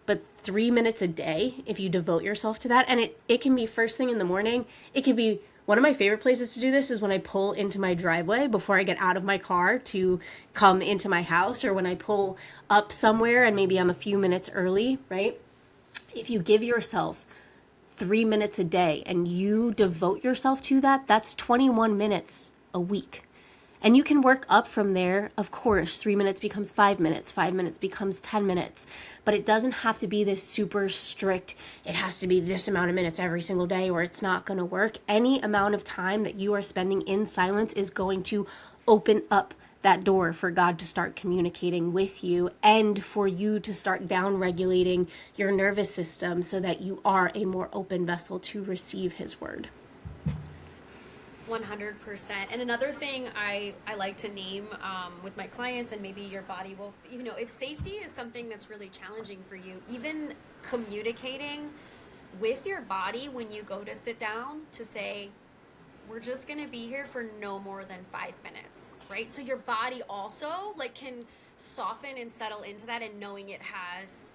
But 3 minutes a day, if you devote yourself to that, and it can be first thing in the morning. It can be, one of my favorite places to do this is when I pull into my driveway before I get out of my car to come into my house, or when I pull up somewhere and maybe I'm a few minutes early, right? If you give yourself 3 minutes a day and you devote yourself to that, that's 21 minutes a week. And you can work up from there. Of course, 3 minutes becomes 5 minutes, 5 minutes becomes 10 minutes. But it doesn't have to be this super strict, it has to be this amount of minutes every single day or it's not going to work. Any amount of time that you are spending in silence is going to open up that door for God to start communicating with you, and for you to start down regulating your nervous system so that you are a more open vessel to receive His word. 100%. And another thing I like to name with my clients, and maybe your body will, if safety is something that's really challenging for you, even communicating with your body when you go to sit down, to say, we're just going to be here for no more than 5 minutes, right? So your body also like can soften and settle into that, and knowing it has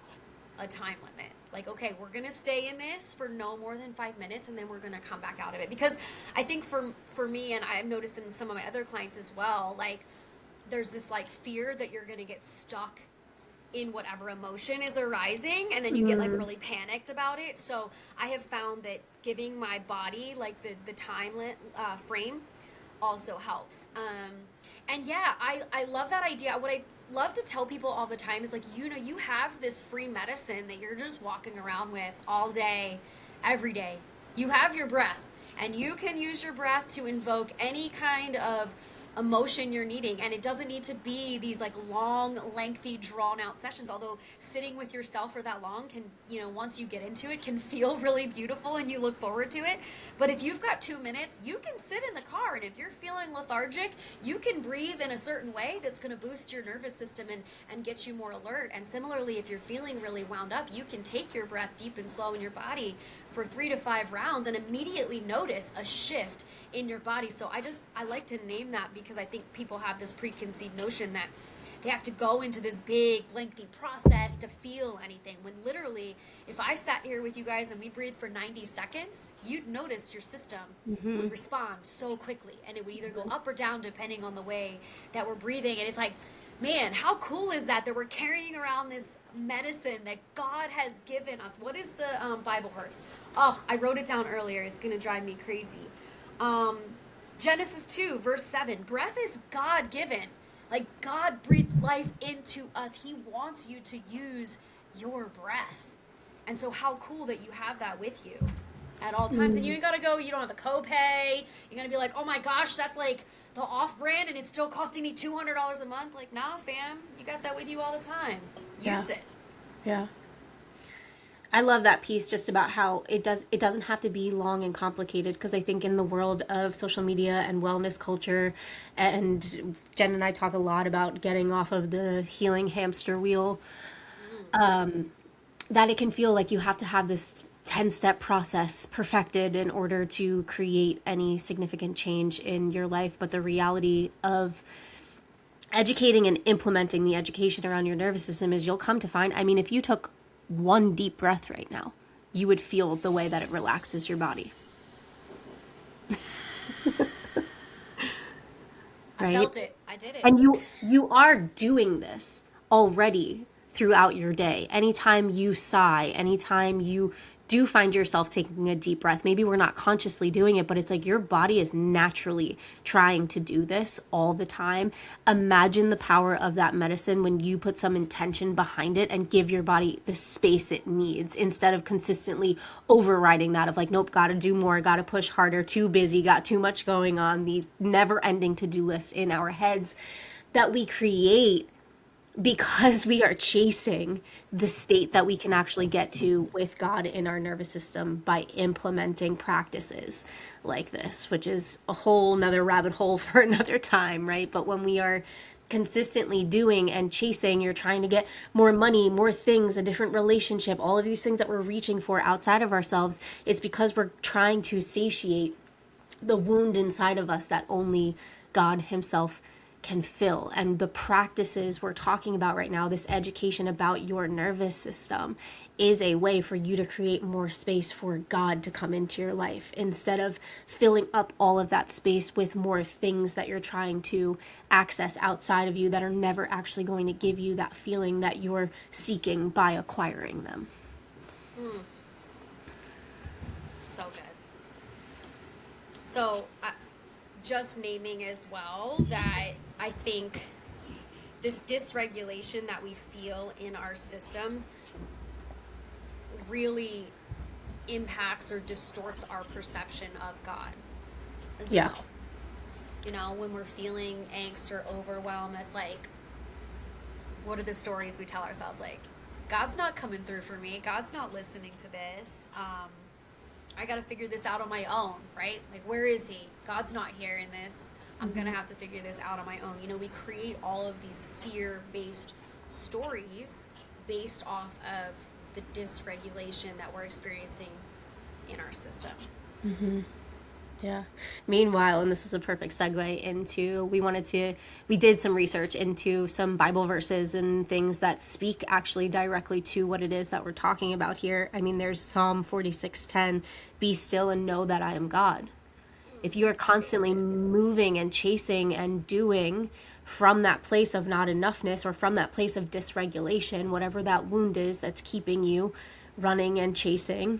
a time limit. Like, okay, we're going to stay in this for no more than 5 minutes, and then we're going to come back out of it. Because I think for me, and I've noticed in some of my other clients as well, like, there's this like fear that you're going to get stuck in whatever emotion is arising, and then you get like really panicked about it. So I have found that giving my body like the time frame also helps. And yeah, I love that idea. What I love to tell people all the time is like, you have this free medicine that you're just walking around with all day, every day. You have your breath, and you can use your breath to invoke any kind of emotion you're needing, and it doesn't need to be these like long, lengthy, drawn out sessions, although sitting with yourself for that long can, once you get into it, can feel really beautiful and you look forward to it. But if you've got 2 minutes, you can sit in the car, and if you're feeling lethargic, you can breathe in a certain way that's going to boost your nervous system and get you more alert. And similarly, if you're feeling really wound up, you can take your breath deep and slow in your body for 3 to 5 rounds and immediately notice a shift in your body. So I like to name that, because I think people have this preconceived notion that they have to go into this big, lengthy process to feel anything. When literally, if I sat here with you guys and we breathed for 90 seconds, you'd notice your system would respond so quickly, and it would either go up or down depending on the way that we're breathing. And it's like, man, how cool is that we're carrying around this medicine that God has given us? What is the Bible verse? Oh, I wrote it down earlier. It's going to drive me crazy. Genesis 2, verse 7. Breath is God-given. Like, God breathed life into us. He wants you to use your breath. And so how cool that you have that with you at all times. And you ain't got to go, you don't have a copay. You're going to be like, oh my gosh, that's like the off-brand and it's still costing me $200 a month. Like, nah, fam, you got that with you all the time. Use it. Yeah. I love that piece just about how it doesn't have to be long and complicated, because I think in the world of social media and wellness culture, and Jen and I talk a lot about getting off of the healing hamster wheel, that it can feel like you have to have this 10-step process perfected in order to create any significant change in your life. But the reality of educating and implementing the education around your nervous system is you'll come to find, I mean, if you took one deep breath right now, you would feel the way that it relaxes your body. I felt it. I did it. And you are doing this already throughout your day. Anytime you sigh, anytime you do find yourself taking a deep breath, maybe we're not consciously doing it, but it's like your body is naturally trying to do this all the time. Imagine the power of that medicine when you put some intention behind it and give your body the space it needs, instead of consistently overriding that of like, nope, gotta do more, gotta push harder, too busy, got too much going on, the never ending to-do lists in our heads that we create because we are chasing the state that we can actually get to with God in our nervous system by implementing practices like this, which is a whole nother rabbit hole for another time, right? But when we are consistently doing and chasing, you're trying to get more money, more things, a different relationship, all of these things that we're reaching for outside of ourselves, it's because we're trying to satiate the wound inside of us that only God himself can fill. And the practices we're talking about right now, this education about your nervous system, is a way for you to create more space for God to come into your life, instead of filling up all of that space with more things that you're trying to access outside of you that are never actually going to give you that feeling that you're seeking by acquiring them. So good. So just naming as well that I think this dysregulation that we feel in our systems really impacts or distorts our perception of God as well. You know, when we're feeling angst or overwhelm, that's like, what are the stories we tell ourselves? Like, God's not coming through for me. God's not listening to this. I got to figure this out on my own, right? Like, where is he? God's not here in this. I'm going to have to figure this out on my own. You know, we create all of these fear-based stories based off of the dysregulation that we're experiencing in our system. Yeah. Meanwhile, and this is a perfect segue into, we did some research into some Bible verses and things that speak actually directly to what it is that we're talking about here. I mean, there's Psalm 46:10, be still and know that I am God. If you are constantly Favorite. moving and chasing and doing from that place of not enoughness or from that place of dysregulation, whatever that wound is that's keeping you running and chasing,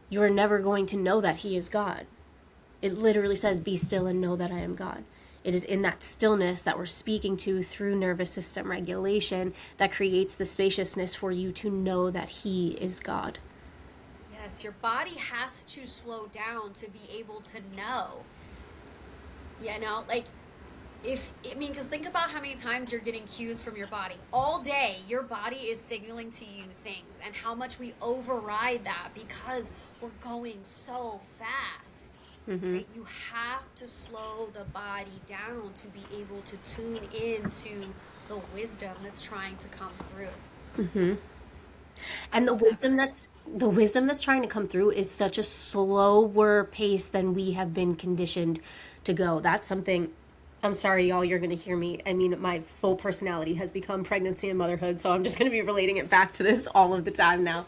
you are never going to know that He is God. It literally says, be still and know that I am God. It is in that stillness that we're speaking to through nervous system regulation that creates the spaciousness for you to know that He is God. Yes, your body has to slow down to be able to know. You know, like if I mean, because think about how many times you're getting cues from your body all day. Your body is signaling to you things, and how much we override that because we're going so fast. Right? You have to slow the body down to be able to tune into the wisdom that's trying to come through. I And love that verse. the wisdom that's trying to come through is such a slower pace than we have been conditioned to go. That's something, I'm sorry y'all, you're going to hear me. I mean, my full personality has become pregnancy and motherhood, so I'm just going to be relating it back to this all of the time now.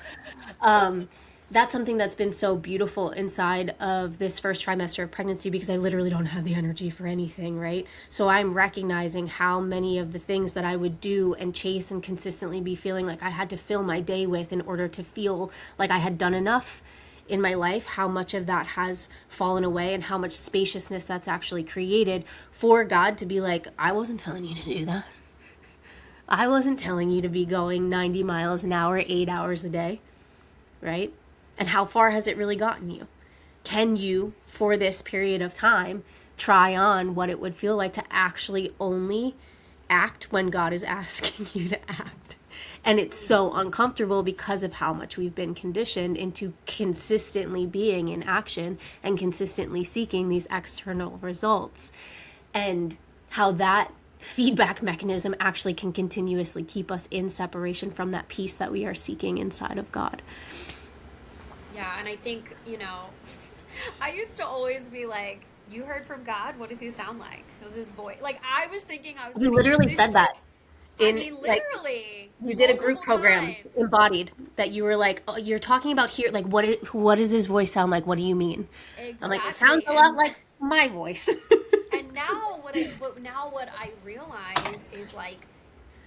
That's something that's been so beautiful inside of this first trimester of pregnancy, because I literally don't have the energy for anything, right? So I'm recognizing how many of the things that I would do and chase and consistently be feeling like I had to fill my day with in order to feel like I had done enough in my life, how much of that has fallen away and how much spaciousness that's actually created for God to be like, I wasn't telling you to do that. I wasn't telling you to be going 90 miles an hour, 8 hours a day, right? And how far has it really gotten you? Can you, for this period of time, try on what it would feel like to actually only act when God is asking you to act? And it's so uncomfortable because of how much we've been conditioned into consistently being in action and consistently seeking these external results. And how that feedback mechanism actually can continuously keep us in separation from that peace that we are seeking inside of God. Yeah, and I think, I used to always be like, you heard from God? What does he sound like? What was his voice? Like, I was You getting all literally this, said that like, I in, mean, like, literally, you did a group multiple program, times. embodied, that you were like, oh, you're talking about here, like, what does his voice sound like? What do you mean? I'm like, it sounds Exactly. a lot like my voice. And now what I realize is like,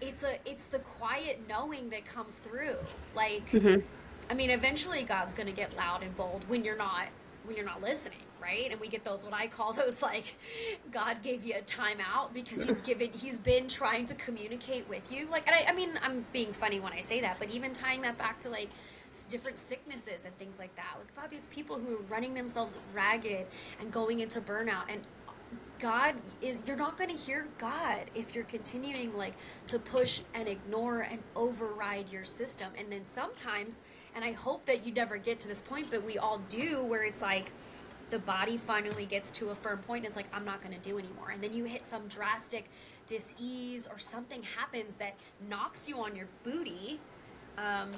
it's the quiet knowing that comes through. Like, I mean, eventually God's going to get loud and bold when you're not listening, right? And we get those, what I call those, like, God gave you a timeout because he's been trying to communicate with you. Like, and I mean, I'm being funny when I say that, but even tying that back to like different sicknesses and things like that. Like about these people who are running themselves ragged and going into burnout, and you're not going to hear God if you're continuing like to push and ignore and override your system. And then sometimes, and I hope that you never get to this point, but we all do, where it's like the body finally gets to a firm point and it's like, I'm not going to do anymore. And then you hit some drastic dis-ease or something happens that knocks you on your booty, um,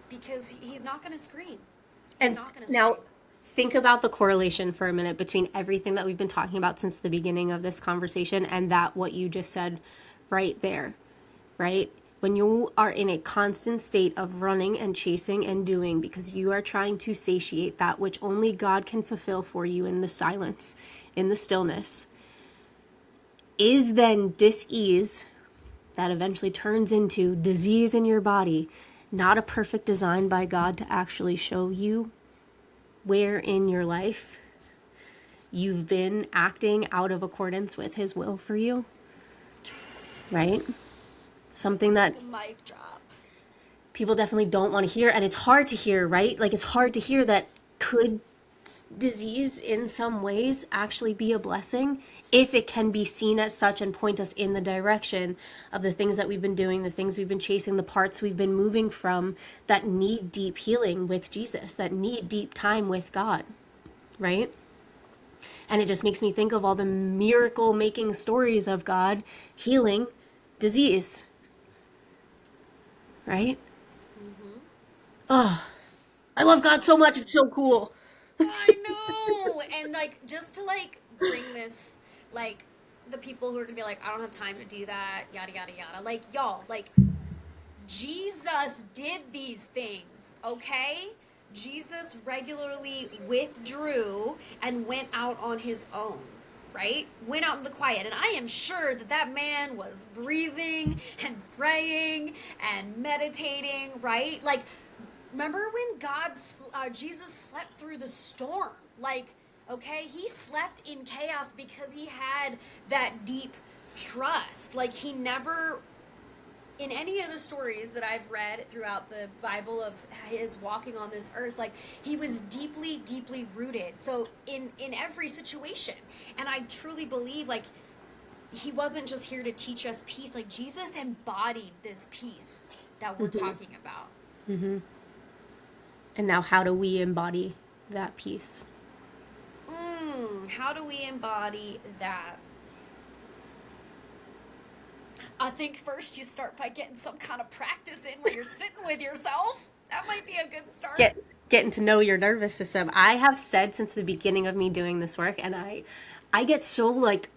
because he's not going to scream. He's And not going to now scream. think about the correlation for a minute between everything that we've been talking about since the beginning of this conversation and that what you just said right there, right? When you are in a constant state of running and chasing and doing because you are trying to satiate that which only God can fulfill for you in the silence, in the stillness, is then dis-ease that eventually turns into disease in your body, not a perfect design by God to actually show you where in your life you've been acting out of accordance with his will for you, right? Something It's like that a mic drop. people definitely don't want to hear, and it's hard to hear, right? Like, it's hard to hear that could disease in some ways actually be a blessing if it can be seen as such and point us in the direction of the things that we've been doing, the things we've been chasing, the parts we've been moving from that need deep healing with Jesus, that need deep time with God, right? And it just makes me think of all the miracle making stories of God healing disease, right? Mm-hmm. Oh, I love God so much. It's so cool. I know. And like just to like bring this like the people who are gonna be like, I don't have time to do that, yada yada yada. Like y'all, like Jesus did these things, okay? Jesus regularly withdrew and went out on his own, right? Went out in the quiet. And I am sure that that man was breathing and praying and meditating, right? Like, remember when Jesus slept through the storm? Like, okay, he slept in chaos because he had that deep trust. Like, he never in any of the stories that I've read throughout the Bible of his walking on this earth, like he was deeply, deeply rooted. So in every situation, and I truly believe like he wasn't just here to teach us peace. Like Jesus embodied this peace that we're talking about. And now, how do we embody that peace? How do we embody that? I think first you start by getting some kind of practice in where you're sitting with yourself. That might be a good start. Getting to know your nervous system. I have said since the beginning of me doing this work, and I get so like,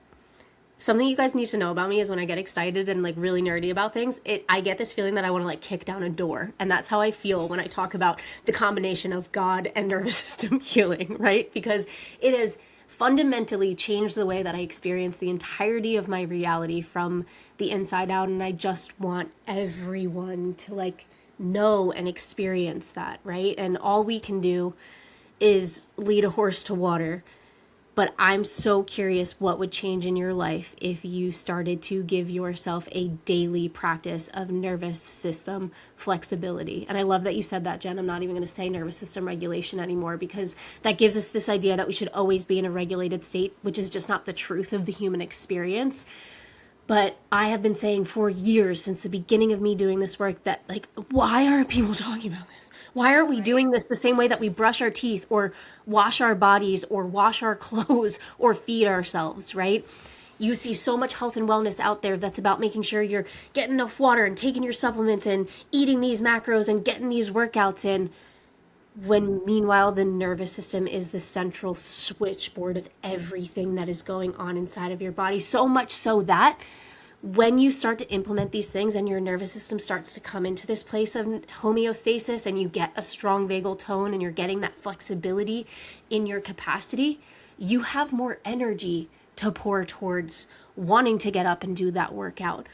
something you guys need to know about me is when I get excited and like really nerdy about things, I get this feeling that I want to like kick down a door. And that's how I feel when I talk about the combination of God and nervous system healing, right? Because it has fundamentally changed the way that I experience the entirety of my reality from the inside out. And I just want everyone to like know and experience that, right? And all we can do is lead a horse to water. But I'm so curious what would change in your life if you started to give yourself a daily practice of nervous system flexibility. And I love that you said that, Jen. I'm not even going to say nervous system regulation anymore, because that gives us this idea that we should always be in a regulated state, which is just not the truth of the human experience. But I have been saying for years, since the beginning of me doing this work, that like, why aren't people talking about this? Why aren't we doing this the same way that we brush our teeth or wash our bodies or wash our clothes or feed ourselves, right? You see so much health and wellness out there that's about making sure you're getting enough water and taking your supplements and eating these macros and getting these workouts in, when meanwhile the nervous system is the central switchboard of everything that is going on inside of your body. So much so that when you start to implement these things and your nervous system starts to come into this place of homeostasis and you get a strong vagal tone and you're getting that flexibility in your capacity, you have more energy to pour towards wanting to get up and do that workout,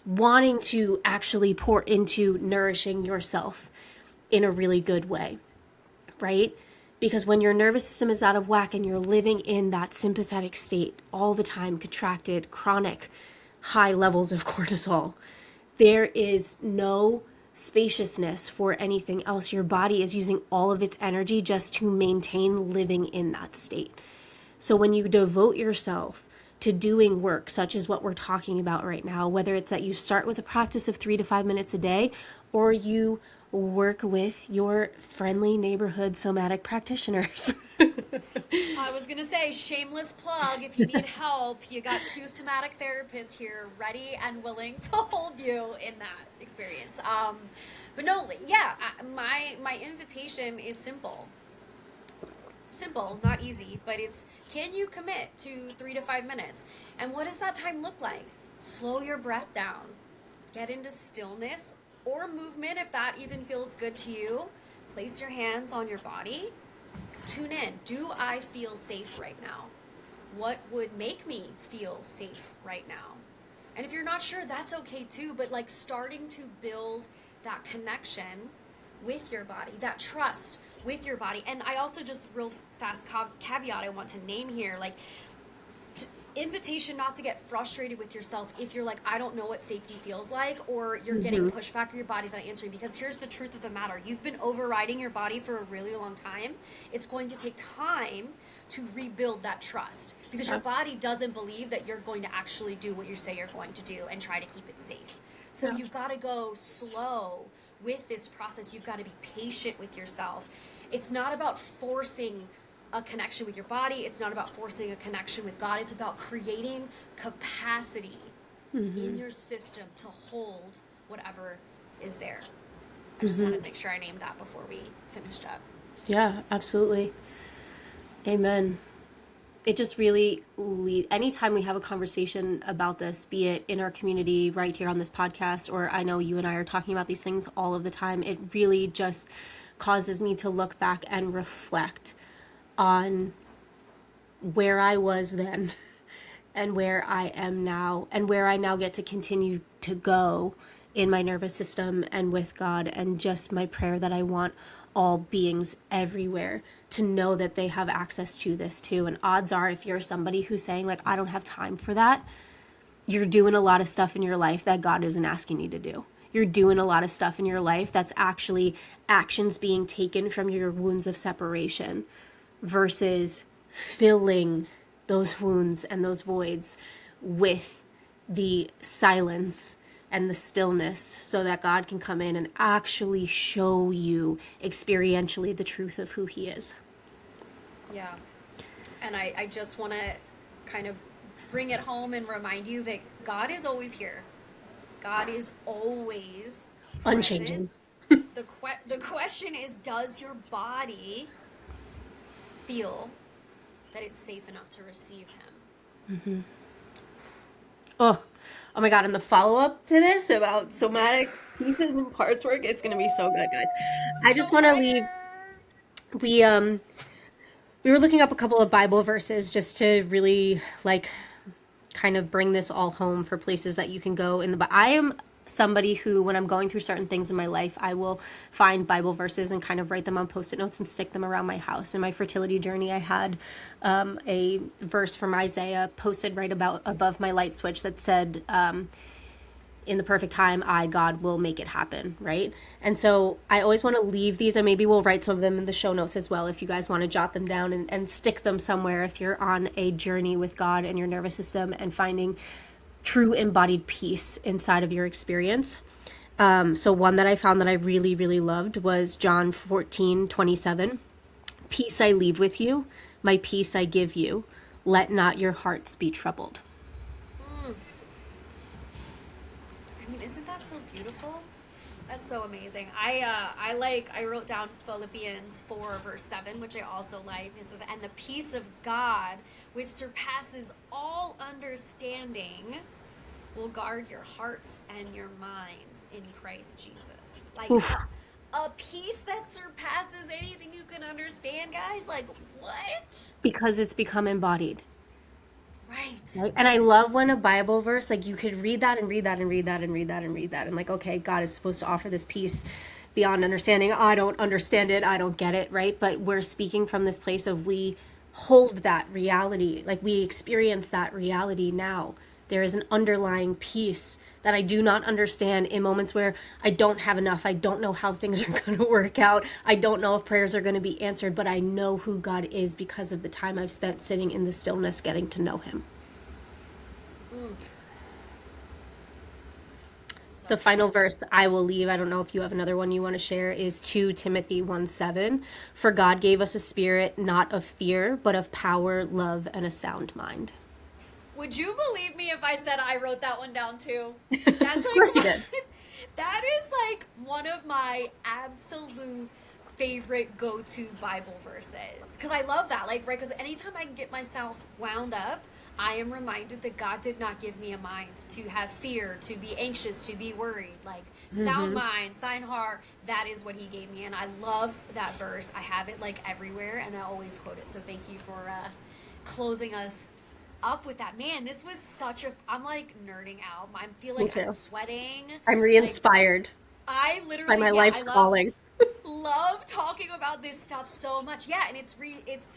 wanting to actually pour into nourishing yourself in a really good way, right? Because when your nervous system is out of whack and you're living in that sympathetic state all the time, contracted, chronic, high levels of cortisol, there is no spaciousness for anything else. Your body is using all of its energy just to maintain living in that state. So when you devote yourself to doing work such as what we're talking about right now, whether it's that you start with a practice of 3 to 5 minutes a day, or you work with your friendly neighborhood somatic practitioners. I was gonna say, shameless plug. If you need help, you got 2 somatic therapists here, ready and willing to hold you in that experience. But no, yeah, my invitation is simple. Simple, not easy, but it's, can you commit to 3 to 5 minutes? And what does that time look like? Slow your breath down. Get into stillness or movement if that even feels good to you. Place your hands on your body. Tune in. Do I feel safe right now? What would make me feel safe right now? And if you're not sure, that's okay too, but like starting to build that connection with your body, that trust with your body. And I also just real fast caveat I want to name here, like invitation not to get frustrated with yourself if you're like, I don't know what safety feels like, or you're getting pushback or your body's not answering, because here's the truth of the matter. You've been overriding your body for a really long time. It's going to take time to rebuild that trust, because your body doesn't believe that you're going to actually do what you say you're going to do and try to keep it safe. So you've got to go slow with this process. You've got to be patient with yourself. It's not about forcing a connection with your body. It's not about forcing a connection with God. It's about creating capacity in your system to hold whatever is there. I just wanted to make sure I named that before we finished up. Yeah, absolutely. Amen. It just really anytime we have a conversation about this, be it in our community right here on this podcast, or I know you and I are talking about these things all of the time, it really just causes me to look back and reflect on where I was then and where I am now and where I now get to continue to go in my nervous system and with God, and just my prayer that I want all beings everywhere to know that they have access to this too. And odds are, if you're somebody who's saying like, I don't have time for that, you're doing a lot of stuff in your life that God isn't asking you to do. You're doing a lot of stuff in your life that's actually actions being taken from your wounds of separation versus filling those wounds and those voids with the silence and the stillness, so that God can come in and actually show you experientially the truth of who he is. Yeah. And I just want to kind of bring it home and remind you that God is always here. God is always Unchanging. present. The question is, does your body feel that it's safe enough to receive him? Oh my God. And the follow-up to this about somatic pieces and parts work, it's going to be so good, guys. I just So want to leave, fire! we were looking up a couple of Bible verses just to really like kind of bring this all home for places that you can go in the Bible. I am somebody who, when I'm going through certain things in my life, I will find Bible verses and kind of write them on Post-it notes and stick them around my house. In my fertility journey, I had a verse from Isaiah posted right about above my light switch that said, in the perfect time, God, will make it happen, right? And so I always want to leave these, and maybe we'll write some of them in the show notes as well if you guys want to jot them down and stick them somewhere if you're on a journey with God and your nervous system and finding true embodied peace inside of your experience. So one that I found that I really, really loved was John 14:27. Peace I leave with you, my peace I give you. Let not your hearts be troubled. I mean, isn't that so beautiful? That's so amazing. I wrote down Philippians 4 verse 7, which I also like. It says, "And the peace of God, which surpasses all understanding, will guard your hearts and your minds in Christ Jesus." Like Oof. a peace that surpasses anything you can understand, guys. Like what? Because it's become embodied. Right. Right? And I love when a Bible verse, like you could read that and read that and read that and read that and read that. And like, okay, God is supposed to offer this peace beyond understanding. I don't understand it. I don't get it. Right. But we're speaking from this place of we hold that reality. Like we experience that reality now. There is an underlying peace that I do not understand in moments where I don't have enough. I don't know how things are going to work out. I don't know if prayers are going to be answered, but I know who God is because of the time I've spent sitting in the stillness, getting to know him. So The final verse I will leave, I don't know if you have another one you want to share, is 2 Timothy 1:7. For God gave us a spirit not of fear, but of power, love, and a sound mind. would you believe me if I said I wrote that one down too? That's Of course you like did. that is like one of my absolute favorite go-to Bible verses because I love that. Like right, because anytime I can get myself wound up, I am reminded that God did not give me a mind to have fear, to be anxious, to be worried. Like sound mind, sound heart. That is what He gave me, and I love that verse. I have it like everywhere, and I always quote it. So thank you for closing us up with that. Man, this was such a. I'm like nerding out. I feel Me like I'm too. sweating. I'm Like re-inspired I by literally, my yeah, I life's love calling. talking about this stuff so much. Yeah, and it's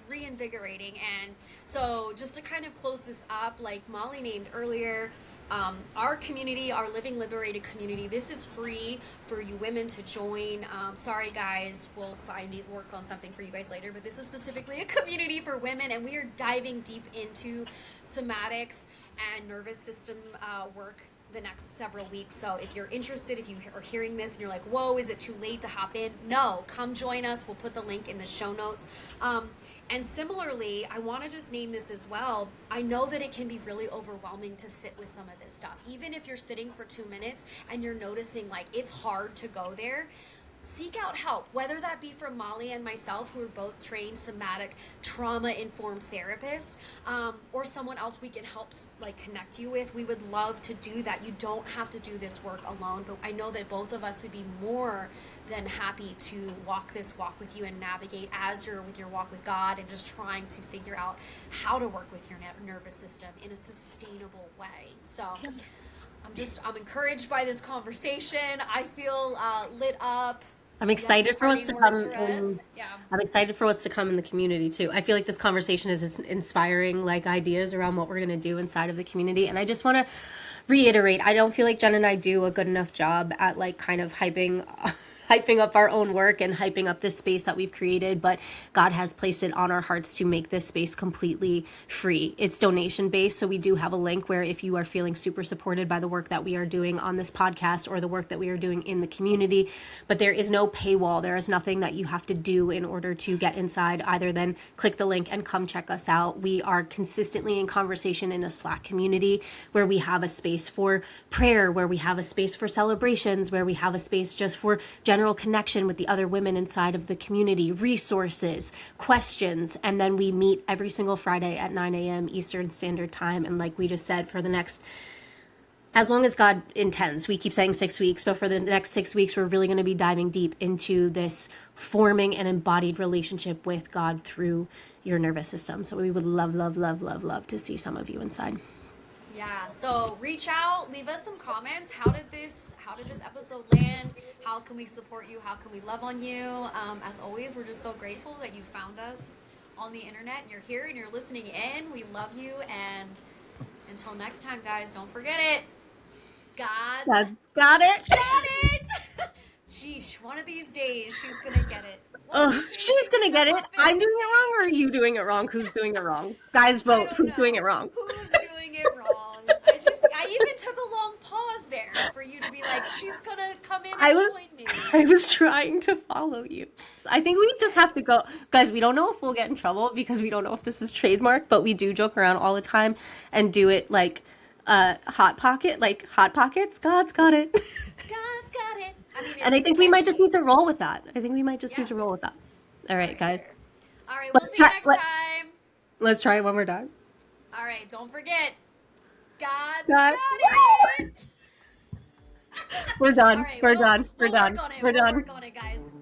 reinvigorating. And so just to kind of close this up, like Molly named earlier, our community, our Living Liberated community, this is free for you women to join. Sorry guys, we'll work on something for you guys later, but this is specifically a community for women, and we are diving deep into somatics and nervous system work the next several weeks. So if you're interested, if you are hearing this and you're like, whoa, is it too late to hop in? No, come join us. We'll put the link in the show notes. And similarly, I want to just name this as well. I know that it can be really overwhelming to sit with some of this stuff. Even if you're sitting for 2 minutes and you're noticing like it's hard to go there, seek out help, whether that be from Molly and myself, who are both trained somatic trauma-informed therapists, or someone else we can help like connect you with. We would love to do that. You don't have to do this work alone, but I know that both of us would be more than happy to walk this walk with you and navigate as you're with your walk with God and just trying to figure out how to work with your nervous system in a sustainable way. So I'm encouraged by this conversation. I feel lit up. I'm excited for what's to come. Yeah. I'm excited for what's to come in the community too. I feel like this conversation is inspiring like ideas around what we're going to do inside of the community. And I just want to reiterate, I don't feel like Jen and I do a good enough job at like kind of hyping up our own work and hyping up this space that we've created, but God has placed it on our hearts to make this space completely free. It's donation based, so we do have a link where if you are feeling super supported by the work that we are doing on this podcast or the work that we are doing in the community, but there is no paywall. There is nothing that you have to do in order to get inside other than click the link and come check us out. We are consistently in conversation in a Slack community where we have a space for prayer, where we have a space for celebrations, where we have a space just for general connection with the other women inside of the community, resources, questions, and then we meet every single Friday at 9 a.m. Eastern Standard Time. And like we just said, for the next, as long as God intends, we keep saying 6 weeks, but for the next 6 weeks, we're really going to be diving deep into this forming an embodied relationship with God through your nervous system. So we would love, love, love, love, love to see some of you inside. Yeah, so reach out, leave us some comments. How did this episode land? How can we support you? How can we love on you? As always, we're just so grateful that you found us on the internet and you're here and you're listening in. We love you, and until next time, guys, don't forget it. God's got it. Got it. Sheesh, one of these days she's gonna get it. She's gonna get it. I'm doing it wrong, or are you doing it wrong? Who's doing it wrong? Guys, vote. Who's doing it wrong? Who's doing it wrong? I even took a long pause there for you to be like, she's gonna come in and join me. I was trying to follow you. So I think we just have to go. Guys, we don't know if we'll get in trouble because we don't know if this is trademark, but we do joke around all the time and do it like Hot Pockets. God's got it. God's got it. And I think we might just need to roll with that. All right, guys. All right, we'll see you next time. Let's try it one more time. All right, don't forget. God's got it. We're done. All right, We're done. We'll work on it, guys.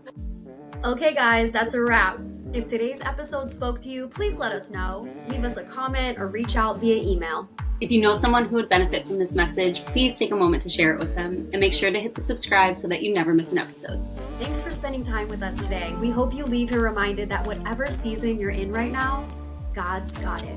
Okay, guys, that's a wrap. If today's episode spoke to you, please let us know. Leave us a comment or reach out via email. If you know someone who would benefit from this message, please take a moment to share it with them and make sure to hit the subscribe so that you never miss an episode. Thanks for spending time with us today. We hope you leave here reminded that whatever season you're in right now, God's got it.